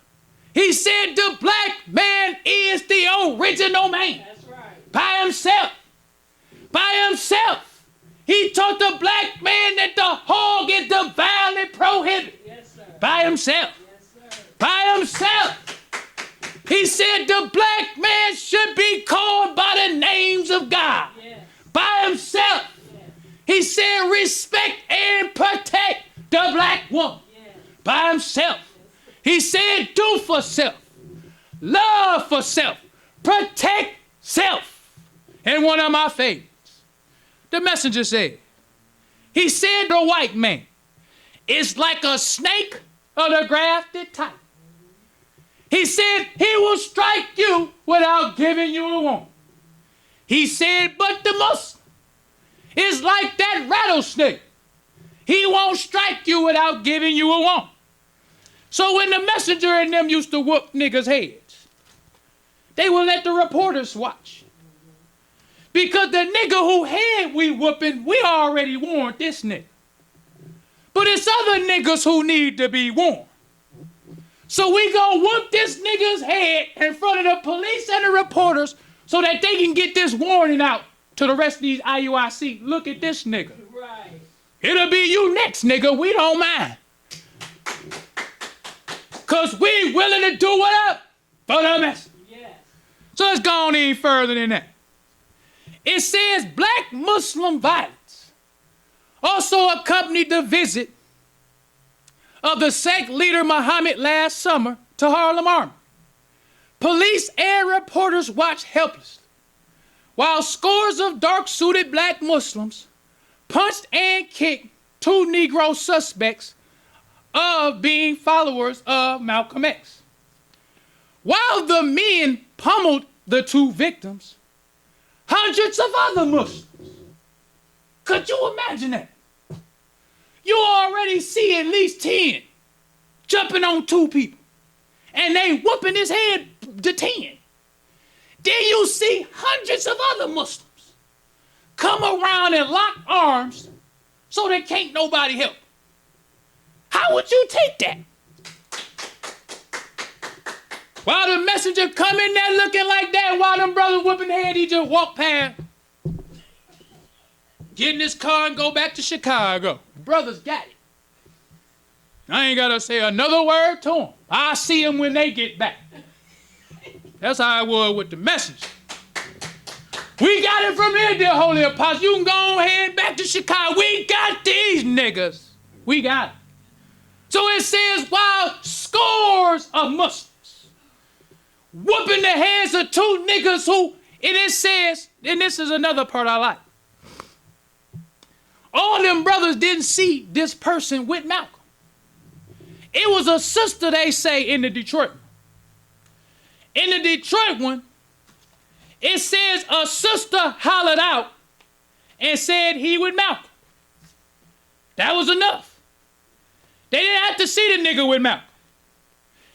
he said the black man is the original man. That's right. By himself. By himself. He taught the black man that the hog is divinely prohibited. Yes, sir. By himself. Yes, sir. By himself. He said the black man should be called by the names of God. Yes. By himself. Yes. He said respect and protect the black woman. Yes. By himself. He said do for self. love for self, protect self. And one of my favorites, the messenger said, he said the white man is like a snake of the grafted type. He said he will strike you without giving you a warning. He said, but the Muslim is like that rattlesnake. He won't strike you without giving you a warning. So when the messenger and them used to whoop niggas' heads, they would let the reporters watch. Because the nigga who had we whooping, we already warned this nigga. But it's other niggas who need to be warned. So we gonna whoop this nigga's head in front of the police and the reporters so that they can get this warning out to the rest of these IUIC. Look at this nigga. Right. It'll be you next, nigga. We don't mind. Cause we willing to do whatever for the message. Yes. So let's go on any further than that. It says black Muslim violence also accompanied the visit of the sect leader Muhammad last summer to Harlem Army. Police and reporters watched helplessly while scores of dark-suited black Muslims punched and kicked two Negro suspects of being followers of Malcolm X. While the men pummeled the two victims, hundreds of other Muslims. Could you imagine that? You already see at least 10 jumping on two people, and they whooping his head to 10. Then you see hundreds of other Muslims come around and lock arms so they can't nobody help. How would you take that? While the messenger come in there looking like that, while them brothers whooping head, he just walk past, get in his car and go back to Chicago. Brothers got it. I ain't gotta say another word to them. I see them when they get back. That's how I was with the messenger. We got it from here, dear Holy Apostle. You can go ahead back to Chicago. We got these niggas. We got it. So it says, while scores of Muslims whooping the heads of two niggas who, and it says, and this is another part I like, all them brothers didn't see this person with Malcolm. It was a sister, they say, in the Detroit one. In the Detroit one, it says a sister hollered out and said he with Malcolm. That was enough. They didn't have to see the nigga with Malcolm.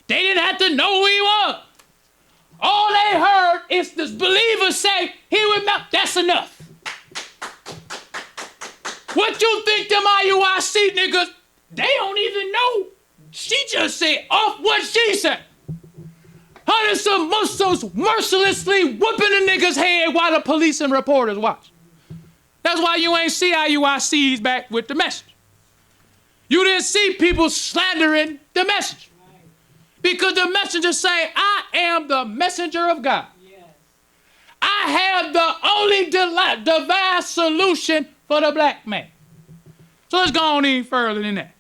They didn't have to know who he was. All they heard is the believers say he with Malcolm. That's enough. What you think them IUIC niggas, they don't even know. She just said off what she said. Hundreds of Muslims mercilessly whooping a nigga's head while the police and reporters watch. That's why you ain't see IUICs back with the message. You didn't see people slandering the message. Because the messenger say, I am the messenger of God. Yes. I have the only divine solution for the black man. So let's go on any further than that.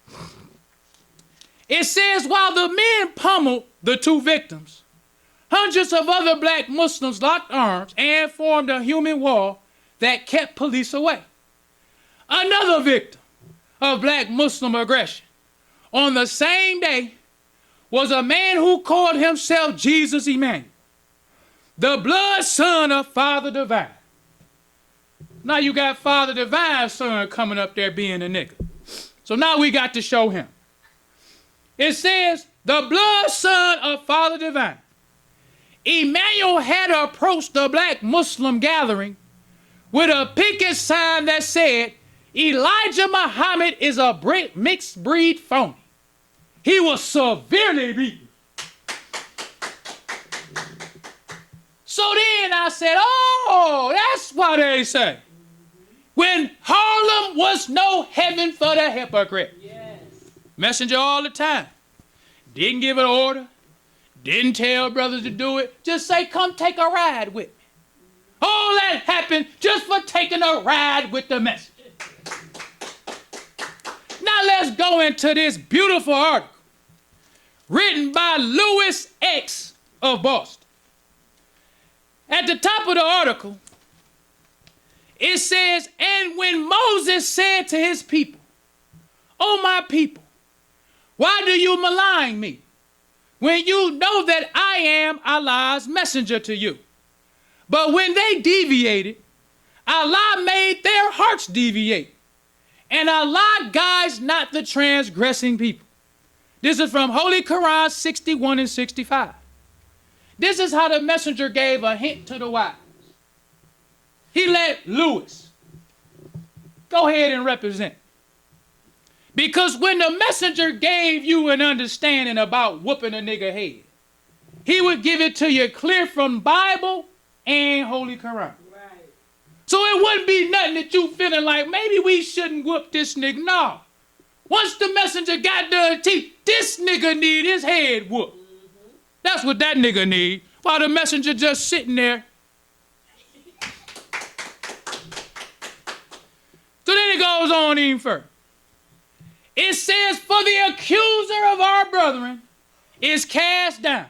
It says, while the men pummeled the two victims, hundreds of other black Muslims locked arms and formed a human wall that kept police away. Another victim of black Muslim aggression on the same day was a man who called himself Jesus Emmanuel, the blood son of Father Divine. Now you got Father Divine's son coming up there being a nigga. So now we got to show him. It says, the blood son of Father Divine. Emmanuel had approached the black Muslim gathering with a picket sign that said, Elijah Muhammad is a mixed breed phony. He was severely beaten. So then I said, oh, that's what they say. When Harlem was no heaven for the hypocrite. Yes. Messenger all the time. Didn't give an order. Didn't tell brothers to do it. Just say, come take a ride with me. All that happened just for taking a ride with the messenger. Now let's go into this beautiful article written by Louis X of Boston. At the top of the article, it says, and when Moses said to his people, "O my people, why do you malign me, when you know that I am Allah's messenger to you?" But when they deviated, Allah made their hearts deviate, and Allah guides not the transgressing people. This is from Holy Quran 61 and 65. This is how the messenger gave a hint to the wise. He let Lewis go ahead and represent. Because when the messenger gave you an understanding about whooping a nigga head, he would give it to you clear from Bible and Holy Quran. Right. So it wouldn't be nothing that you feeling like maybe we shouldn't whoop this nigga. No. Once the messenger got done teach, this nigga need his head whooped. Mm-hmm. That's what that nigga need. While the messenger just sitting there. So then it goes on even further. It says, for the accuser of our brethren is cast down,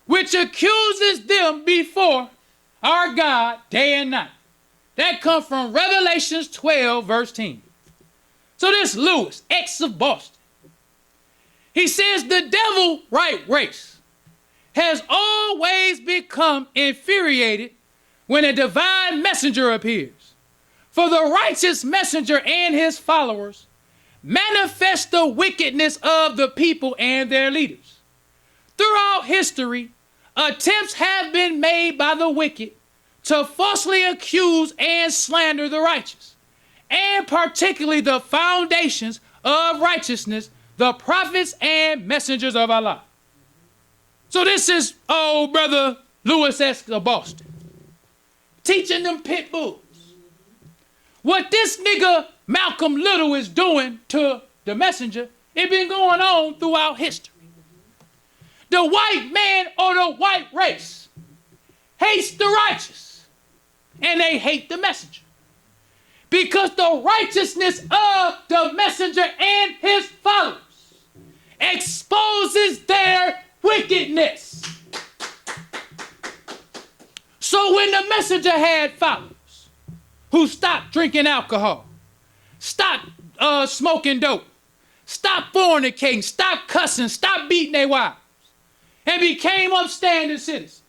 which accuses them before our God day and night. That comes from Revelations 12, verse 10. So this Lewis, ex of Boston, he says the devil right race has always become infuriated when a divine messenger appears. For the righteous messenger and his followers manifest the wickedness of the people and their leaders. Throughout history, attempts have been made by the wicked to falsely accuse and slander the righteous, and particularly the foundations of righteousness, the prophets and messengers of Allah. So this is old brother Lewis S. of Boston teaching them pit bulls. What this nigga Malcolm Little is doing to the messenger, it been going on throughout history. The white man or the white race hates the righteous, and they hate the messenger. Because the righteousness of the messenger and his followers exposes their wickedness. So when the messenger had followers who stopped drinking alcohol, stopped smoking dope, stopped fornicating, stopped cussing, stopped beating their wives, and became upstanding citizens,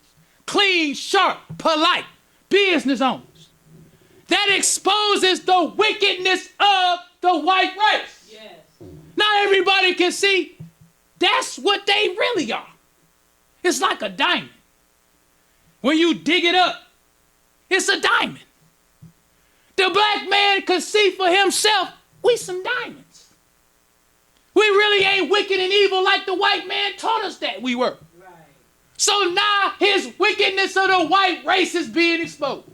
clean, sharp, polite, business owners. That exposes the wickedness of the white race. Yes. Not everybody can see that's what they really are. It's like a diamond. When you dig it up, it's a diamond. The black man could see for himself, we some diamonds. We really ain't wicked and evil like the white man taught us that we were. Right. So now his wickedness of the white race is being exposed.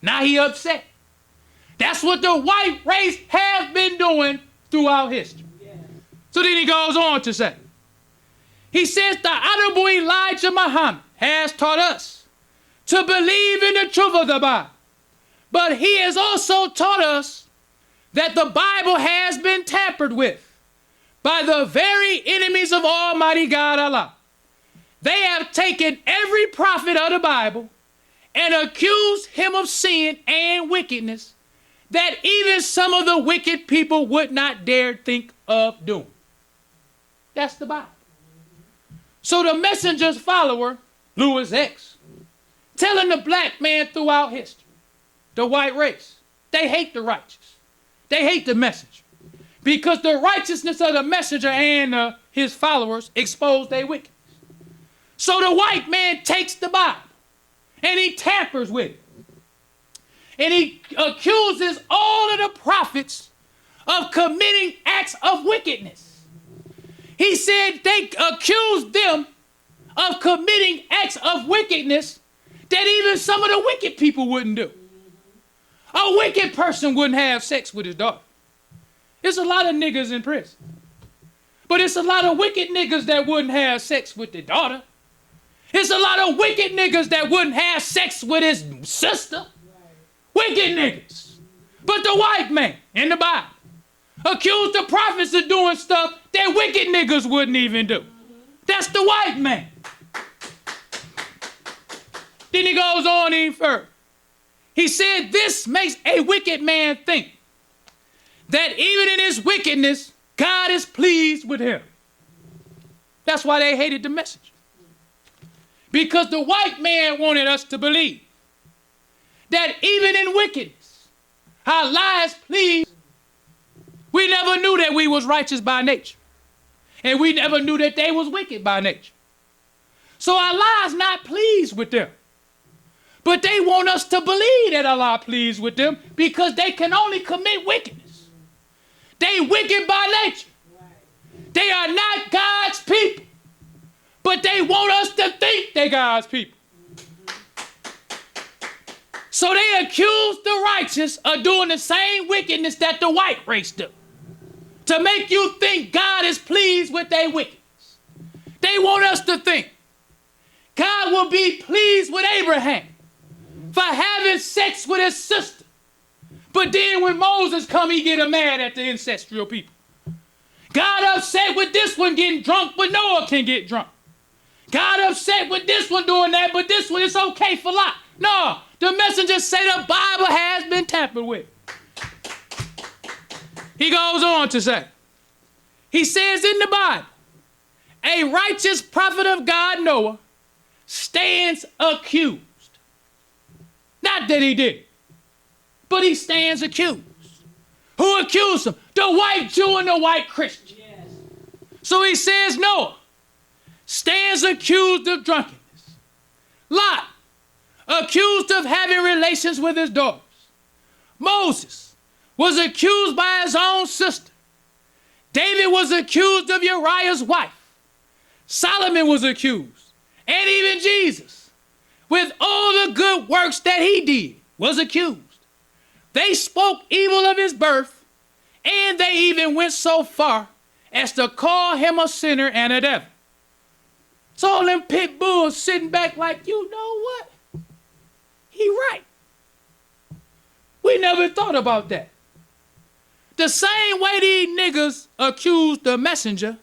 Now he upset. That's what the white race has been doing throughout history. Yeah. So then he goes on to say, he says the Honorable Elijah Muhammad has taught us to believe in the truth of the Bible. But he has also taught us that the Bible has been tampered with by the very enemies of Almighty God Allah. They have taken every prophet of the Bible and accused him of sin and wickedness that even some of the wicked people would not dare think of doing. That's the Bible. So the messenger's follower, Lewis X, telling the black man throughout history, the white race, they hate the righteous. They hate the messenger. Because the righteousness of the messenger and his followers expose their wickedness. So the white man takes the Bible and he tampers with it. And he accuses all of the prophets of committing acts of wickedness. He said they accused them of committing acts of wickedness that even some of the wicked people wouldn't do. A wicked person wouldn't have sex with his daughter. There's a lot of niggas in prison. But it's a lot of wicked niggas that wouldn't have sex with their daughter. It's a lot of wicked niggas that wouldn't have sex with his sister. Wicked niggas. But the white man in the Bible accused the prophets of doing stuff that wicked niggas wouldn't even do. That's the white man. Then he goes on even further. He said, this makes a wicked man think that even in his wickedness, God is pleased with him. That's why they hated the message. Because the white man wanted us to believe that even in wickedness, Allah is pleased. We never knew that we was righteous by nature. And we never knew that they was wicked by nature. So Allah is not pleased with them. But they want us to believe that Allah is pleased with them because they can only commit wickedness. They wicked by nature. They are not God's people. But they want us to think they're God's people. So they accuse the righteous of doing the same wickedness that the white race do. To make you think God is pleased with their wickedness. They want us to think God will be pleased with Abraham for having sex with his sister. But then when Moses come, he get mad at the ancestral people. God upset with this one getting drunk, but Noah can get drunk. God upset with this one doing that, but this one is okay for Lot. No, the messenger say the Bible has been tampered with. He goes on to say, he says in the Bible, a righteous prophet of God, Noah, stands accused. Not that he did, but he stands accused. Who accused him? The white Jew and the white Christian. Yes. So he says Noah stands accused of drunkenness. Lot, accused of having relations with his daughters. Moses was accused by his own sister. David was accused of Uriah's wife. Solomon was accused. And even Jesus, with all the good works that he did, was accused. They spoke evil of his birth, and they even went so far as to call him a sinner and a devil. So all them pit bulls sitting back like, you know what? He right. We never thought about that. The same way these niggas accused the messenger,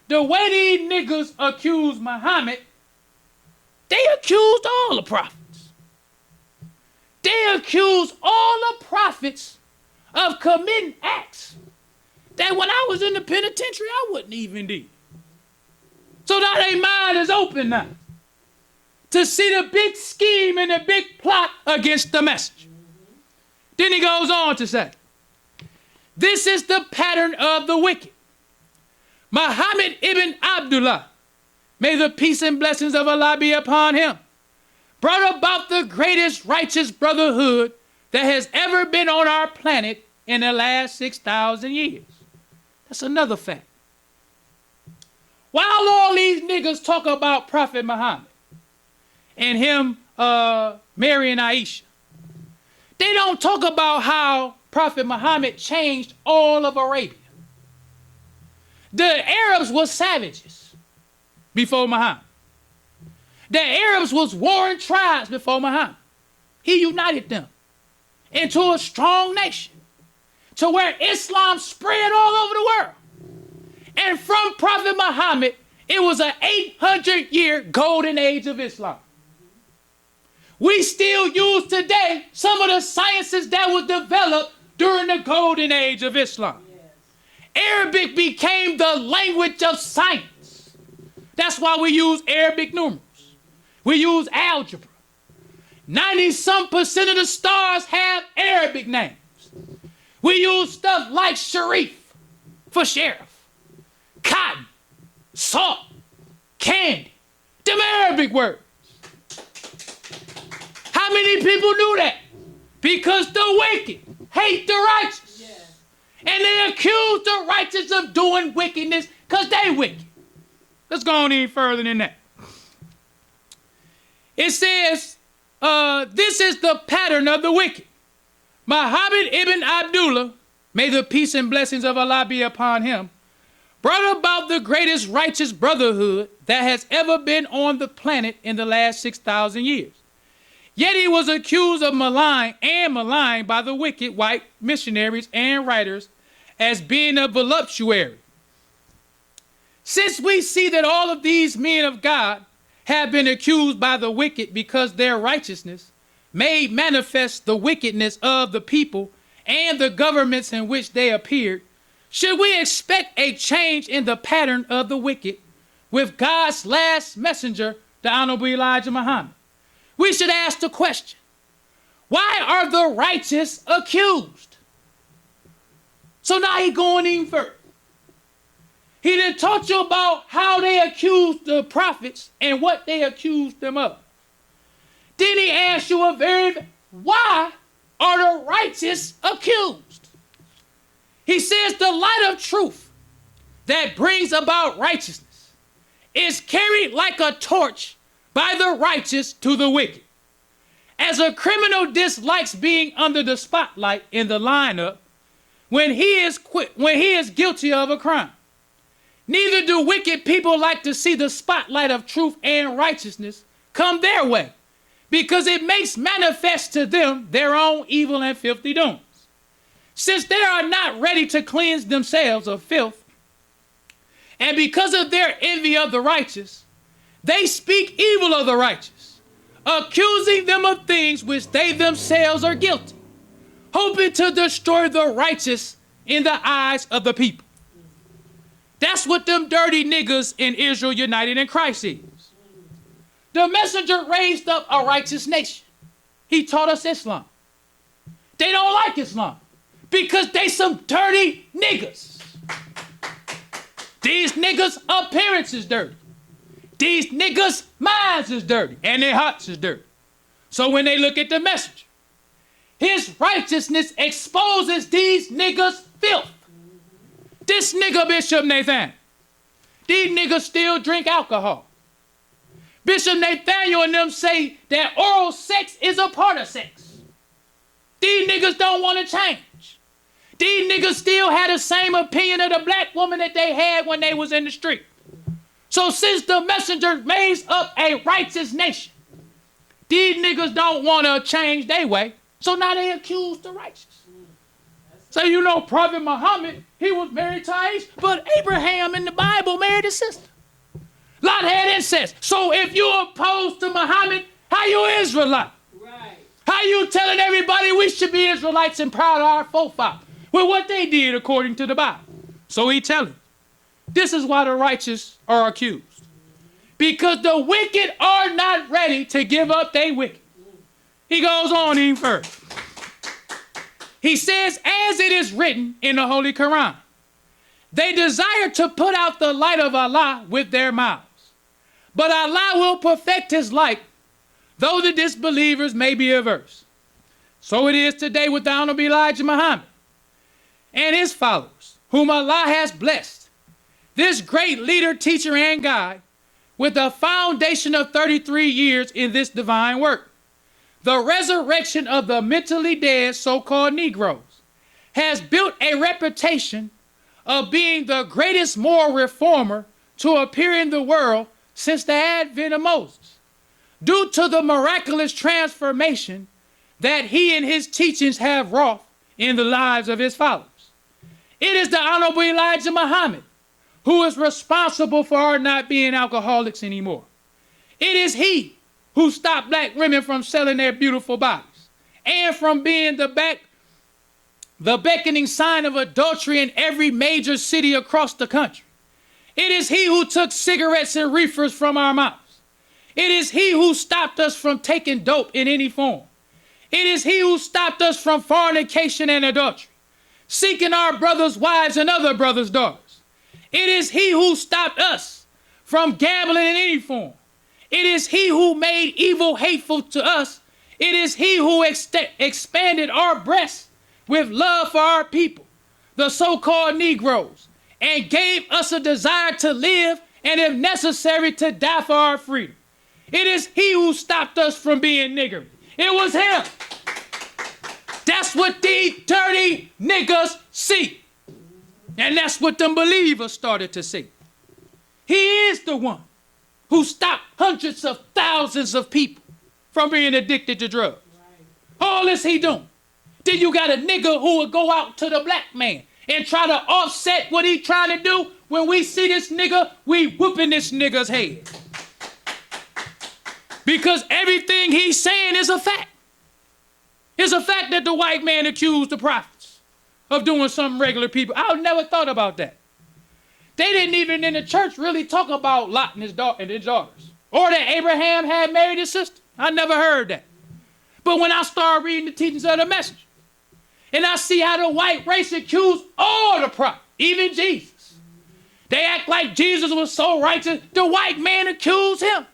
the way these niggas accused Muhammad, they accused all the prophets. They accused all the prophets of committing acts that when I was in the penitentiary, I wouldn't even do. So now their mind is open now to see the big scheme and the big plot against the message. Then he goes on to say, this is the pattern of the wicked. Muhammad ibn Abdullah, may the peace and blessings of Allah be upon him, brought about the greatest righteous brotherhood that has ever been on our planet in the last 6,000 years. That's another fact. While all these niggas talk about Prophet Muhammad and him marrying Aisha, they don't talk about how Prophet Muhammad changed all of Arabia. The Arabs were savages before Muhammad. The Arabs was warring tribes before Muhammad. He united them into a strong nation to where Islam spread all over the world. And from Prophet Muhammad, it was an 800-year golden age of Islam. We still use today some of the sciences that was developed during the golden age of Islam. Yes. Arabic became the language of science. That's why we use Arabic numerals. We use algebra. 90-some% of the stars have Arabic names. We use stuff like Sharif for sheriff, cotton, salt, candy, them Arabic words. How many people knew that? Because the wicked hate the righteous. Yes. And they accuse the righteous of doing wickedness because they wicked. Let's go on any further than that. It says, this is the pattern of the wicked. Muhammad ibn Abdullah, may the peace and blessings of Allah be upon him, brought about the greatest righteous brotherhood that has ever been on the planet in the last 6,000 years. Yet he was accused of maligned by the wicked white missionaries and writers as being a voluptuary. Since we see that all of these men of God have been accused by the wicked because their righteousness made manifest the wickedness of the people and the governments in which they appeared, should we expect a change in the pattern of the wicked with God's last messenger, the Honorable Elijah Muhammad? We should ask the question, why are the righteous accused? So now he's going even further. He done taught you about how they accused the prophets and what they accused them of. Then he asked you why are the righteous accused? He says the light of truth that brings about righteousness is carried like a torch by the righteous to the wicked. As a criminal dislikes being under the spotlight in the lineup when he is guilty of a crime, neither do wicked people like to see the spotlight of truth and righteousness come their way, because it makes manifest to them their own evil and filthy doings. Since they are not ready to cleanse themselves of filth, and because of their envy of the righteous, they speak evil of the righteous, accusing them of things which they themselves are guilty, hoping to destroy the righteous in the eyes of the people. That's what them dirty niggas in Israel United in Christ is. The messenger raised up a righteous nation. He taught us Islam. They don't like Islam because they some dirty niggas. These niggas' appearance is dirty. These niggas' minds is dirty and their hearts is dirty. So when they look at the messenger, his righteousness exposes these niggas' filth. This nigga Bishop Nathan, these niggas still drink alcohol. Bishop Nathaniel and them say that oral sex is a part of sex. These niggas don't want to change. These niggas still had the same opinion of the black woman that they had when they was in the street. So since the messenger raised up a righteous nation, these niggas don't want to change their way, so now they accuse the righteous. So you know Prophet Muhammad, he was married to Aisha, but Abraham in the Bible married his sister. Lot had incest. So if you opposed to Muhammad, how you Israelite? Right. How you telling everybody we should be Israelites and proud of our forefathers? Well, what they did according to the Bible. So he telling, this is why the righteous are accused. Because the wicked are not ready to give up their wicked. He goes on even further. He says, as it is written in the Holy Quran, they desire to put out the light of Allah with their mouths, but Allah will perfect his light, though the disbelievers may be averse. So it is today with the Honorable Elijah Muhammad and his followers, whom Allah has blessed, this great leader, teacher, and guide, with a foundation of 33 years in this divine work. The resurrection of the mentally dead so-called Negroes has built a reputation of being the greatest moral reformer to appear in the world since the advent of Moses, due to the miraculous transformation that he and his teachings have wrought in the lives of his followers. It is the Honorable Elijah Muhammad who is responsible for our not being alcoholics anymore. It is he who stopped black women from selling their beautiful bodies and from being the beckoning sign of adultery in every major city across the country. It is he who took cigarettes and reefers from our mouths. It is he who stopped us from taking dope in any form. It is he who stopped us from fornication and adultery, seeking our brothers' wives and other brothers' daughters. It is he who stopped us from gambling in any form. It is he who made evil hateful to us. It is he who expanded our breasts with love for our people, the so-called Negroes, and gave us a desire to live and, if necessary, to die for our freedom. It is he who stopped us from being niggering. It was him. That's what these dirty niggas see. And that's what them believers started to see. He is the one who stopped hundreds of thousands of people from being addicted to drugs. Right. All this he doing. Then you got a nigga who would go out to the black man and try to offset what he trying to do. When we see this nigga, we whooping this nigga's head. Because everything he's saying is a fact. It's a fact that the white man accused the prophets of doing something regular people. I never thought about that. They didn't even in the church really talk about Lot and his daughters. Or that Abraham had married his sister. I never heard that. But when I started reading the teachings of the message, and I see how the white race accused all the prophets, even Jesus. They act like Jesus was so righteous, the white man accused him.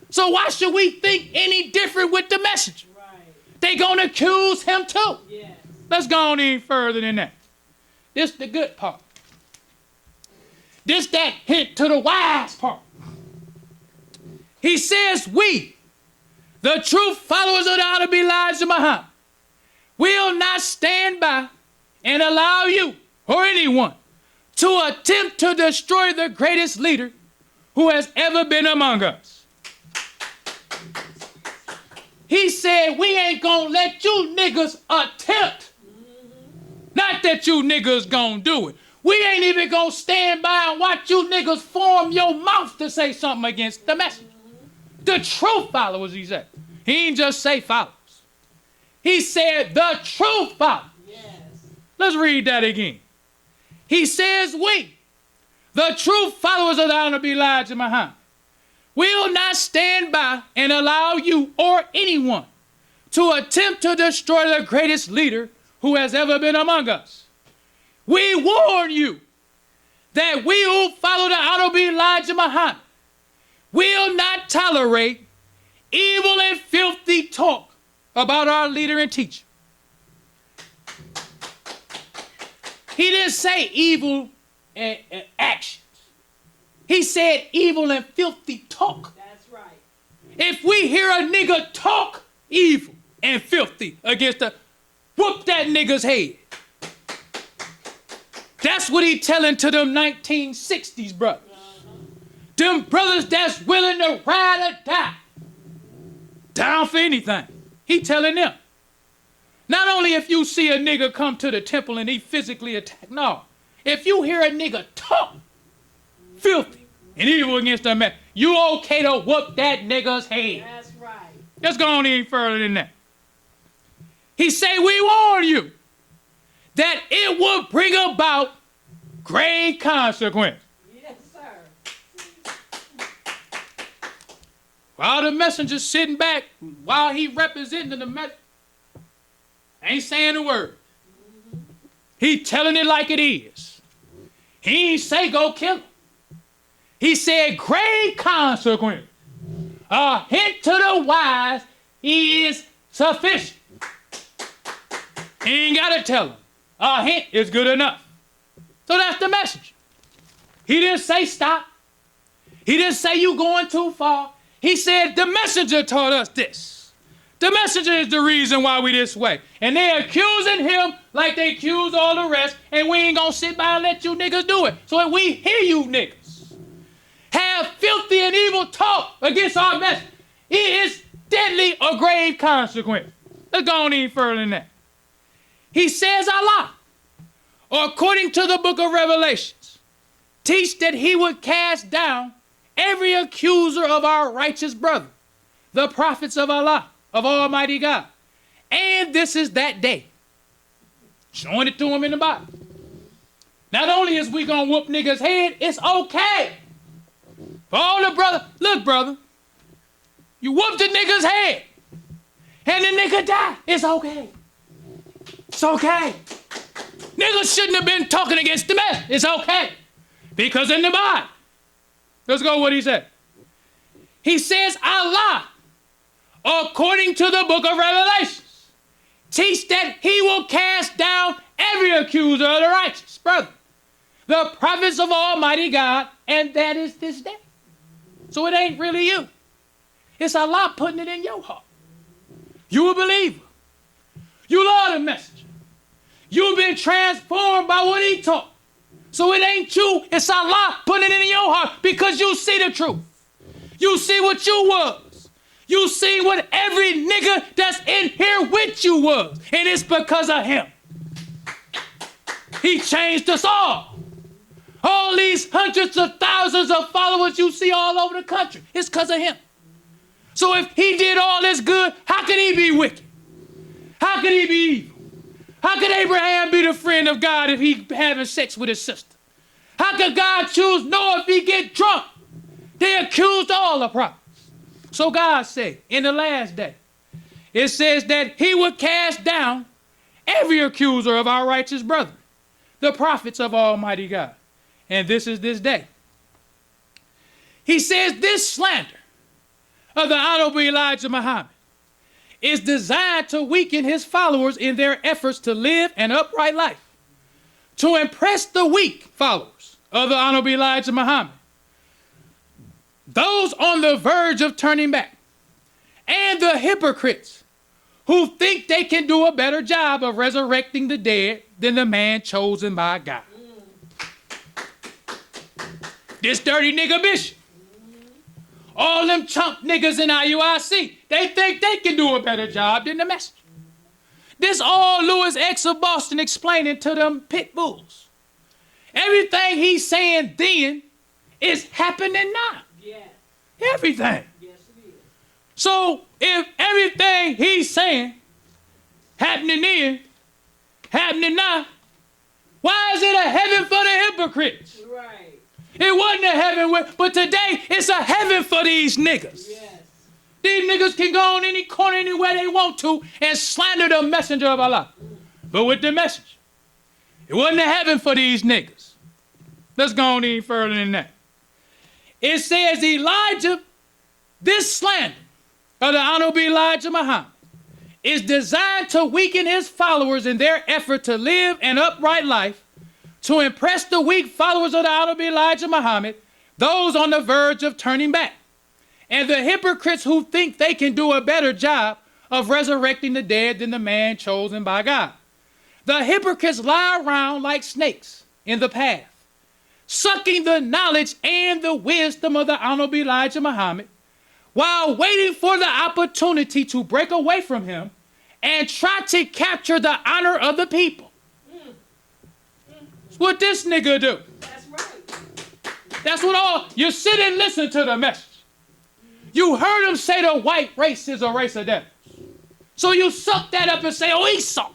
So why should we think any different with the messenger? Right. They gonna accuse him too. Yes. Let's go on any further than that. This the good part. This that hint to the wise part. He says we, the true followers of the Honorable Elijah Muhammad, will not stand by and allow you or anyone to attempt to destroy the greatest leader who has ever been among us. He said, we ain't gonna let you niggas attempt. Not that you niggas gonna do it. We ain't even gonna stand by and watch you niggas form your mouth to say something against the messenger. The true followers, he said. He ain't just say followers. He said the true followers. Yes. Let's read that again. He says we, the true followers of the Honorable Elijah Muhammad, will not stand by and allow you or anyone to attempt to destroy the greatest leader who has ever been among us. We warn you that we who follow the Honorable Elijah Muhammad will not tolerate evil and filthy talk about our leader and teacher. He didn't say evil and actions. He said evil and filthy talk. That's right. If we hear a nigga talk evil and filthy against the, whoop that nigga's head. That's what he telling to them 1960s brothers. Them brothers that's willing to ride or die. Down for anything. He telling them. Not only if you see a nigga come to the temple and he physically attack, no. If you hear a nigga talk filthy and evil against a man, you okay to whoop that nigga's head. That's right. Let's go on any further than that. He say, we warn you that it will bring about grave consequence. Yes, sir. While the messenger's sitting back, while he representing the message, ain't saying a word. He telling it like it is. He ain't say go kill him. He said grave consequence. A hint to the wise, he is sufficient. He ain't got to tell him. A hint is good enough. So that's the message. He didn't say stop. He didn't say you going too far. He said the messenger taught us this. The messenger is the reason why we this way. And they accusing him like they accuse all the rest, and we ain't gonna sit by and let you niggas do it. So if we hear you niggas have filthy and evil talk against our message, it is deadly or grave consequence. Let's go on any further than that. He says Allah, or according to the book of Revelations, teach that he would cast down every accuser of our righteous brother, the prophets of Allah, of Almighty God. And this is that day. Showing it to him in the Bible. Not only is we gonna whoop niggas' head, it's okay. For all the brother, look brother, you whooped the nigga's head and the nigga died. It's okay. It's okay. Niggas shouldn't have been talking against the man. It's okay. Because in the Bible, let's go what he said. He says Allah, according to the book of Revelations, teach that he will cast down every accuser of the righteous, brother, the prophets of Almighty God, and that is this day. So it ain't really you. It's Allah putting it in your heart. You a believer. You love the messenger. You've been transformed by what he taught. So it ain't you, it's Allah putting it in your heart because you see the truth. You see what you was. You see what every nigga that's in here with you was. And it's because of him. He changed us all. All these hundreds of thousands of followers you see all over the country, it's because of him. So if he did all this good, how could he be wicked? How could he be evil? How could Abraham be the friend of God if he having sex with his sister? How could God choose Noah if he get drunk? They accused all the prophets. So God said, in the last day, it says that he would cast down every accuser of our righteous brethren, the prophets of Almighty God. And this is this day. He says this slander of the Honorable Elijah Muhammad is designed to weaken his followers in their efforts to live an upright life, to impress the weak followers of the Honorable Elijah Muhammad, those on the verge of turning back, and the hypocrites who think they can do a better job of resurrecting the dead than the man chosen by God. This dirty nigga bishop, all them chump niggas in IUIC, they think they can do a better job than the messenger. This all Louis X of Boston explaining to them pit bulls. Everything he's saying then is happening now. Yeah. Everything. Yes, it is. So if everything he's saying happening then, happening now, why is it a heaven for the hypocrites? Right. It wasn't a heaven, but today it's a heaven for these niggas. Yes. These niggas can go on any corner, anywhere they want to, and slander the messenger of Allah. But with the message, it wasn't a heaven for these niggas. Let's go on any further than that. It says Elijah, this slander of the Honorable Elijah Muhammad is designed to weaken his followers in their effort to live an upright life, to impress the weak followers of the Honorable Elijah Muhammad, those on the verge of turning back, and the hypocrites who think they can do a better job of resurrecting the dead than the man chosen by God. The hypocrites lie around like snakes in the path, sucking the knowledge and the wisdom of the Honorable Elijah Muhammad, while waiting for the opportunity to break away from him and try to capture the honor of the people. That's what this nigga do. That's right. That's what all, you sit and listen to the message. You heard him say the white race is a race of devils. So you suck that up and say, oh, Esau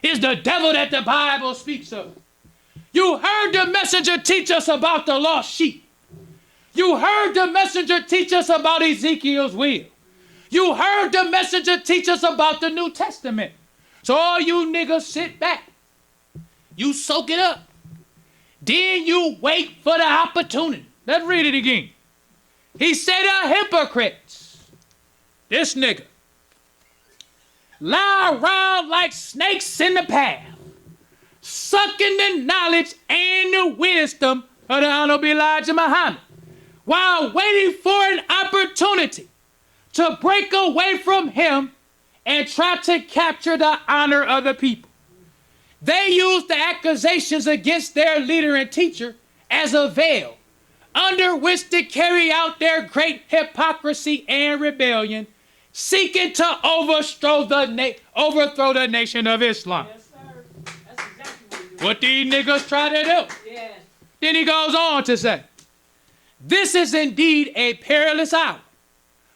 is the devil that the Bible speaks of. You heard the messenger teach us about the lost sheep. You heard the messenger teach us about Ezekiel's will. You heard the messenger teach us about the New Testament. So all you niggas sit back. You soak it up. Then you wait for the opportunity. Let's read it again. He said, the hypocrites, this nigga, lie around like snakes in the path, sucking the knowledge and the wisdom of the Honorable Elijah Muhammad, while waiting for an opportunity to break away from him and try to capture the honor of the people. They use the accusations against their leader and teacher as a veil under which to carry out their great hypocrisy and rebellion, seeking to overthrow the nation of Islam. Yes, sir. That's exactly What these niggas try to do. Yes. Then he goes on to say, this is indeed a perilous hour,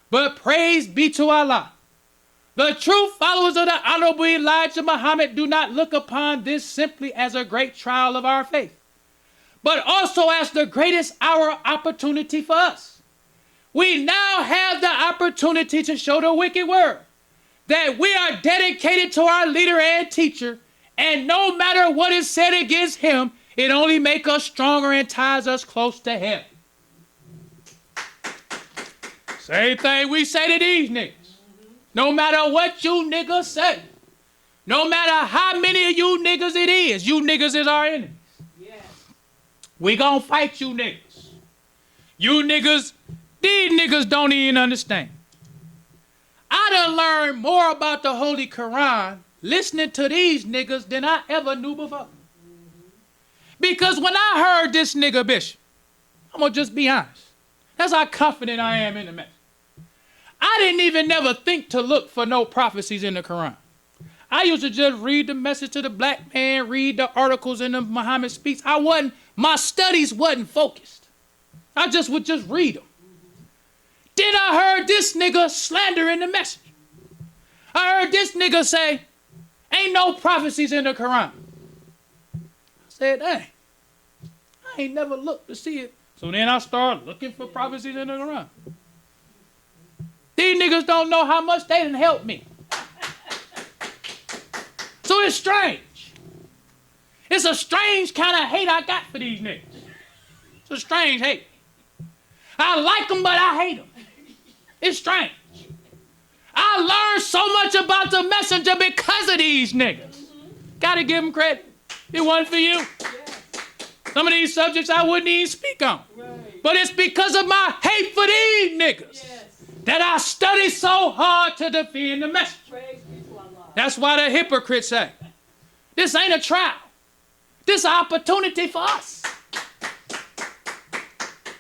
but praise be to Allah. The true followers of the Honorable Elijah Muhammad do not look upon this simply as a great trial of our faith, but also as the greatest hour opportunity for us. We now have the opportunity to show the wicked world that we are dedicated to our leader and teacher, and no matter what is said against him, it only makes us stronger and ties us close to him. Same thing we say to these niggas. No matter what you niggas say, no matter how many of you niggas it is, you niggas is our enemies. Yes. We gonna fight you niggas. You niggas, these niggas don't even understand. I done learned more about the Holy Quran listening to these niggas than I ever knew before. Because when I heard this nigga bishop, I'm gonna just be honest. That's how confident I am in the message. I didn't even never think to look for no prophecies in the Quran. I used to just read the message to the black man, read the articles in the Muhammad speaks. My studies wasn't focused. I just would just read them. Then I heard this nigga slandering the messenger. I heard this nigga say, ain't no prophecies in the Quran. I said, dang, I ain't never looked to see it. So then I started looking for prophecies in the Quran. These niggas don't know how much they done helped me. So it's strange. It's a strange kind of hate I got for these niggas. It's a strange hate. I like them, but I hate them. It's strange. I learned so much about the messenger because of these niggas. Gotta give them credit. It wasn't for you. Some of these subjects I wouldn't even speak on. But it's because of my hate for these niggas that I study so hard to defend the messenger. That's why the hypocrites say, this ain't a trial. This is an opportunity for us.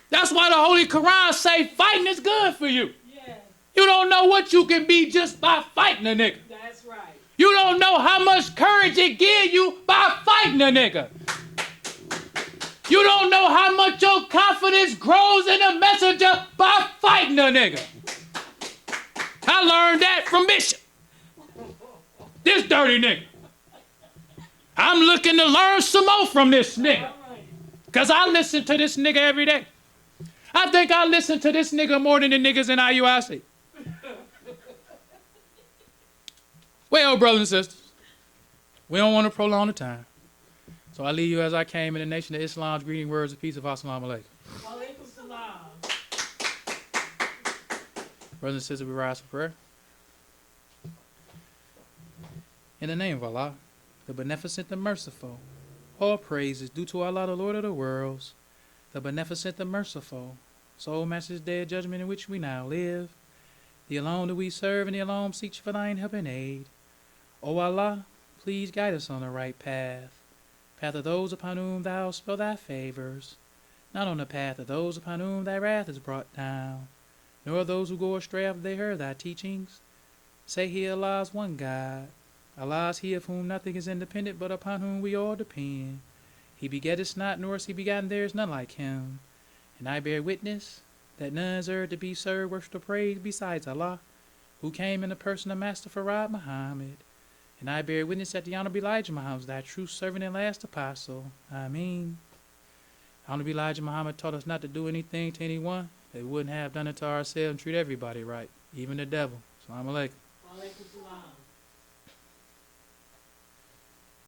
That's why the Holy Quran say fighting is good for you. You don't know what you can be just by fighting a nigga. That's right. You don't know how much courage it gives you by fighting a nigga. You don't know how much your confidence grows in the messenger by fighting a nigga. I learned that from Bishop. This dirty nigga. I'm looking to learn some more from this nigga. Because I listen to this nigga every day. I think I listen to this nigga more than the niggas in IUIC. Well, brothers and sisters, we don't want to prolong the time. So I leave you as I came in the nation of Islam's greeting words of peace of Assalamu alaikum. Walaikum salam. Brothers and sisters, we rise for prayer. In the name of Allah, the beneficent, the merciful, all praise is due to Allah, the Lord of the worlds, the beneficent, the merciful, soul master's day of judgment in which we now live. The alone do we serve, and the alone seek for thine help and aid. O Allah, please guide us on the right path of those upon whom thou spell thy favors, not on the path of those upon whom thy wrath is brought down, nor those who go astray after they heard thy teachings. Say he Allah is one God. Allah is he of whom nothing is independent, but upon whom we all depend. He begetteth not, nor is he begotten, there is none like him. And I bear witness that none is earth to be served, worship, or praised besides Allah, who came in the person of Master Farad Muhammad. And I bear witness that the Honorable Elijah Muhammad was thy true servant and last apostle. Ameen. Honorable Elijah Muhammad taught us not to do anything to anyone that we wouldn't have done it to ourselves and treat everybody right, even the devil. Assalamu alaikum. Walaikum salam.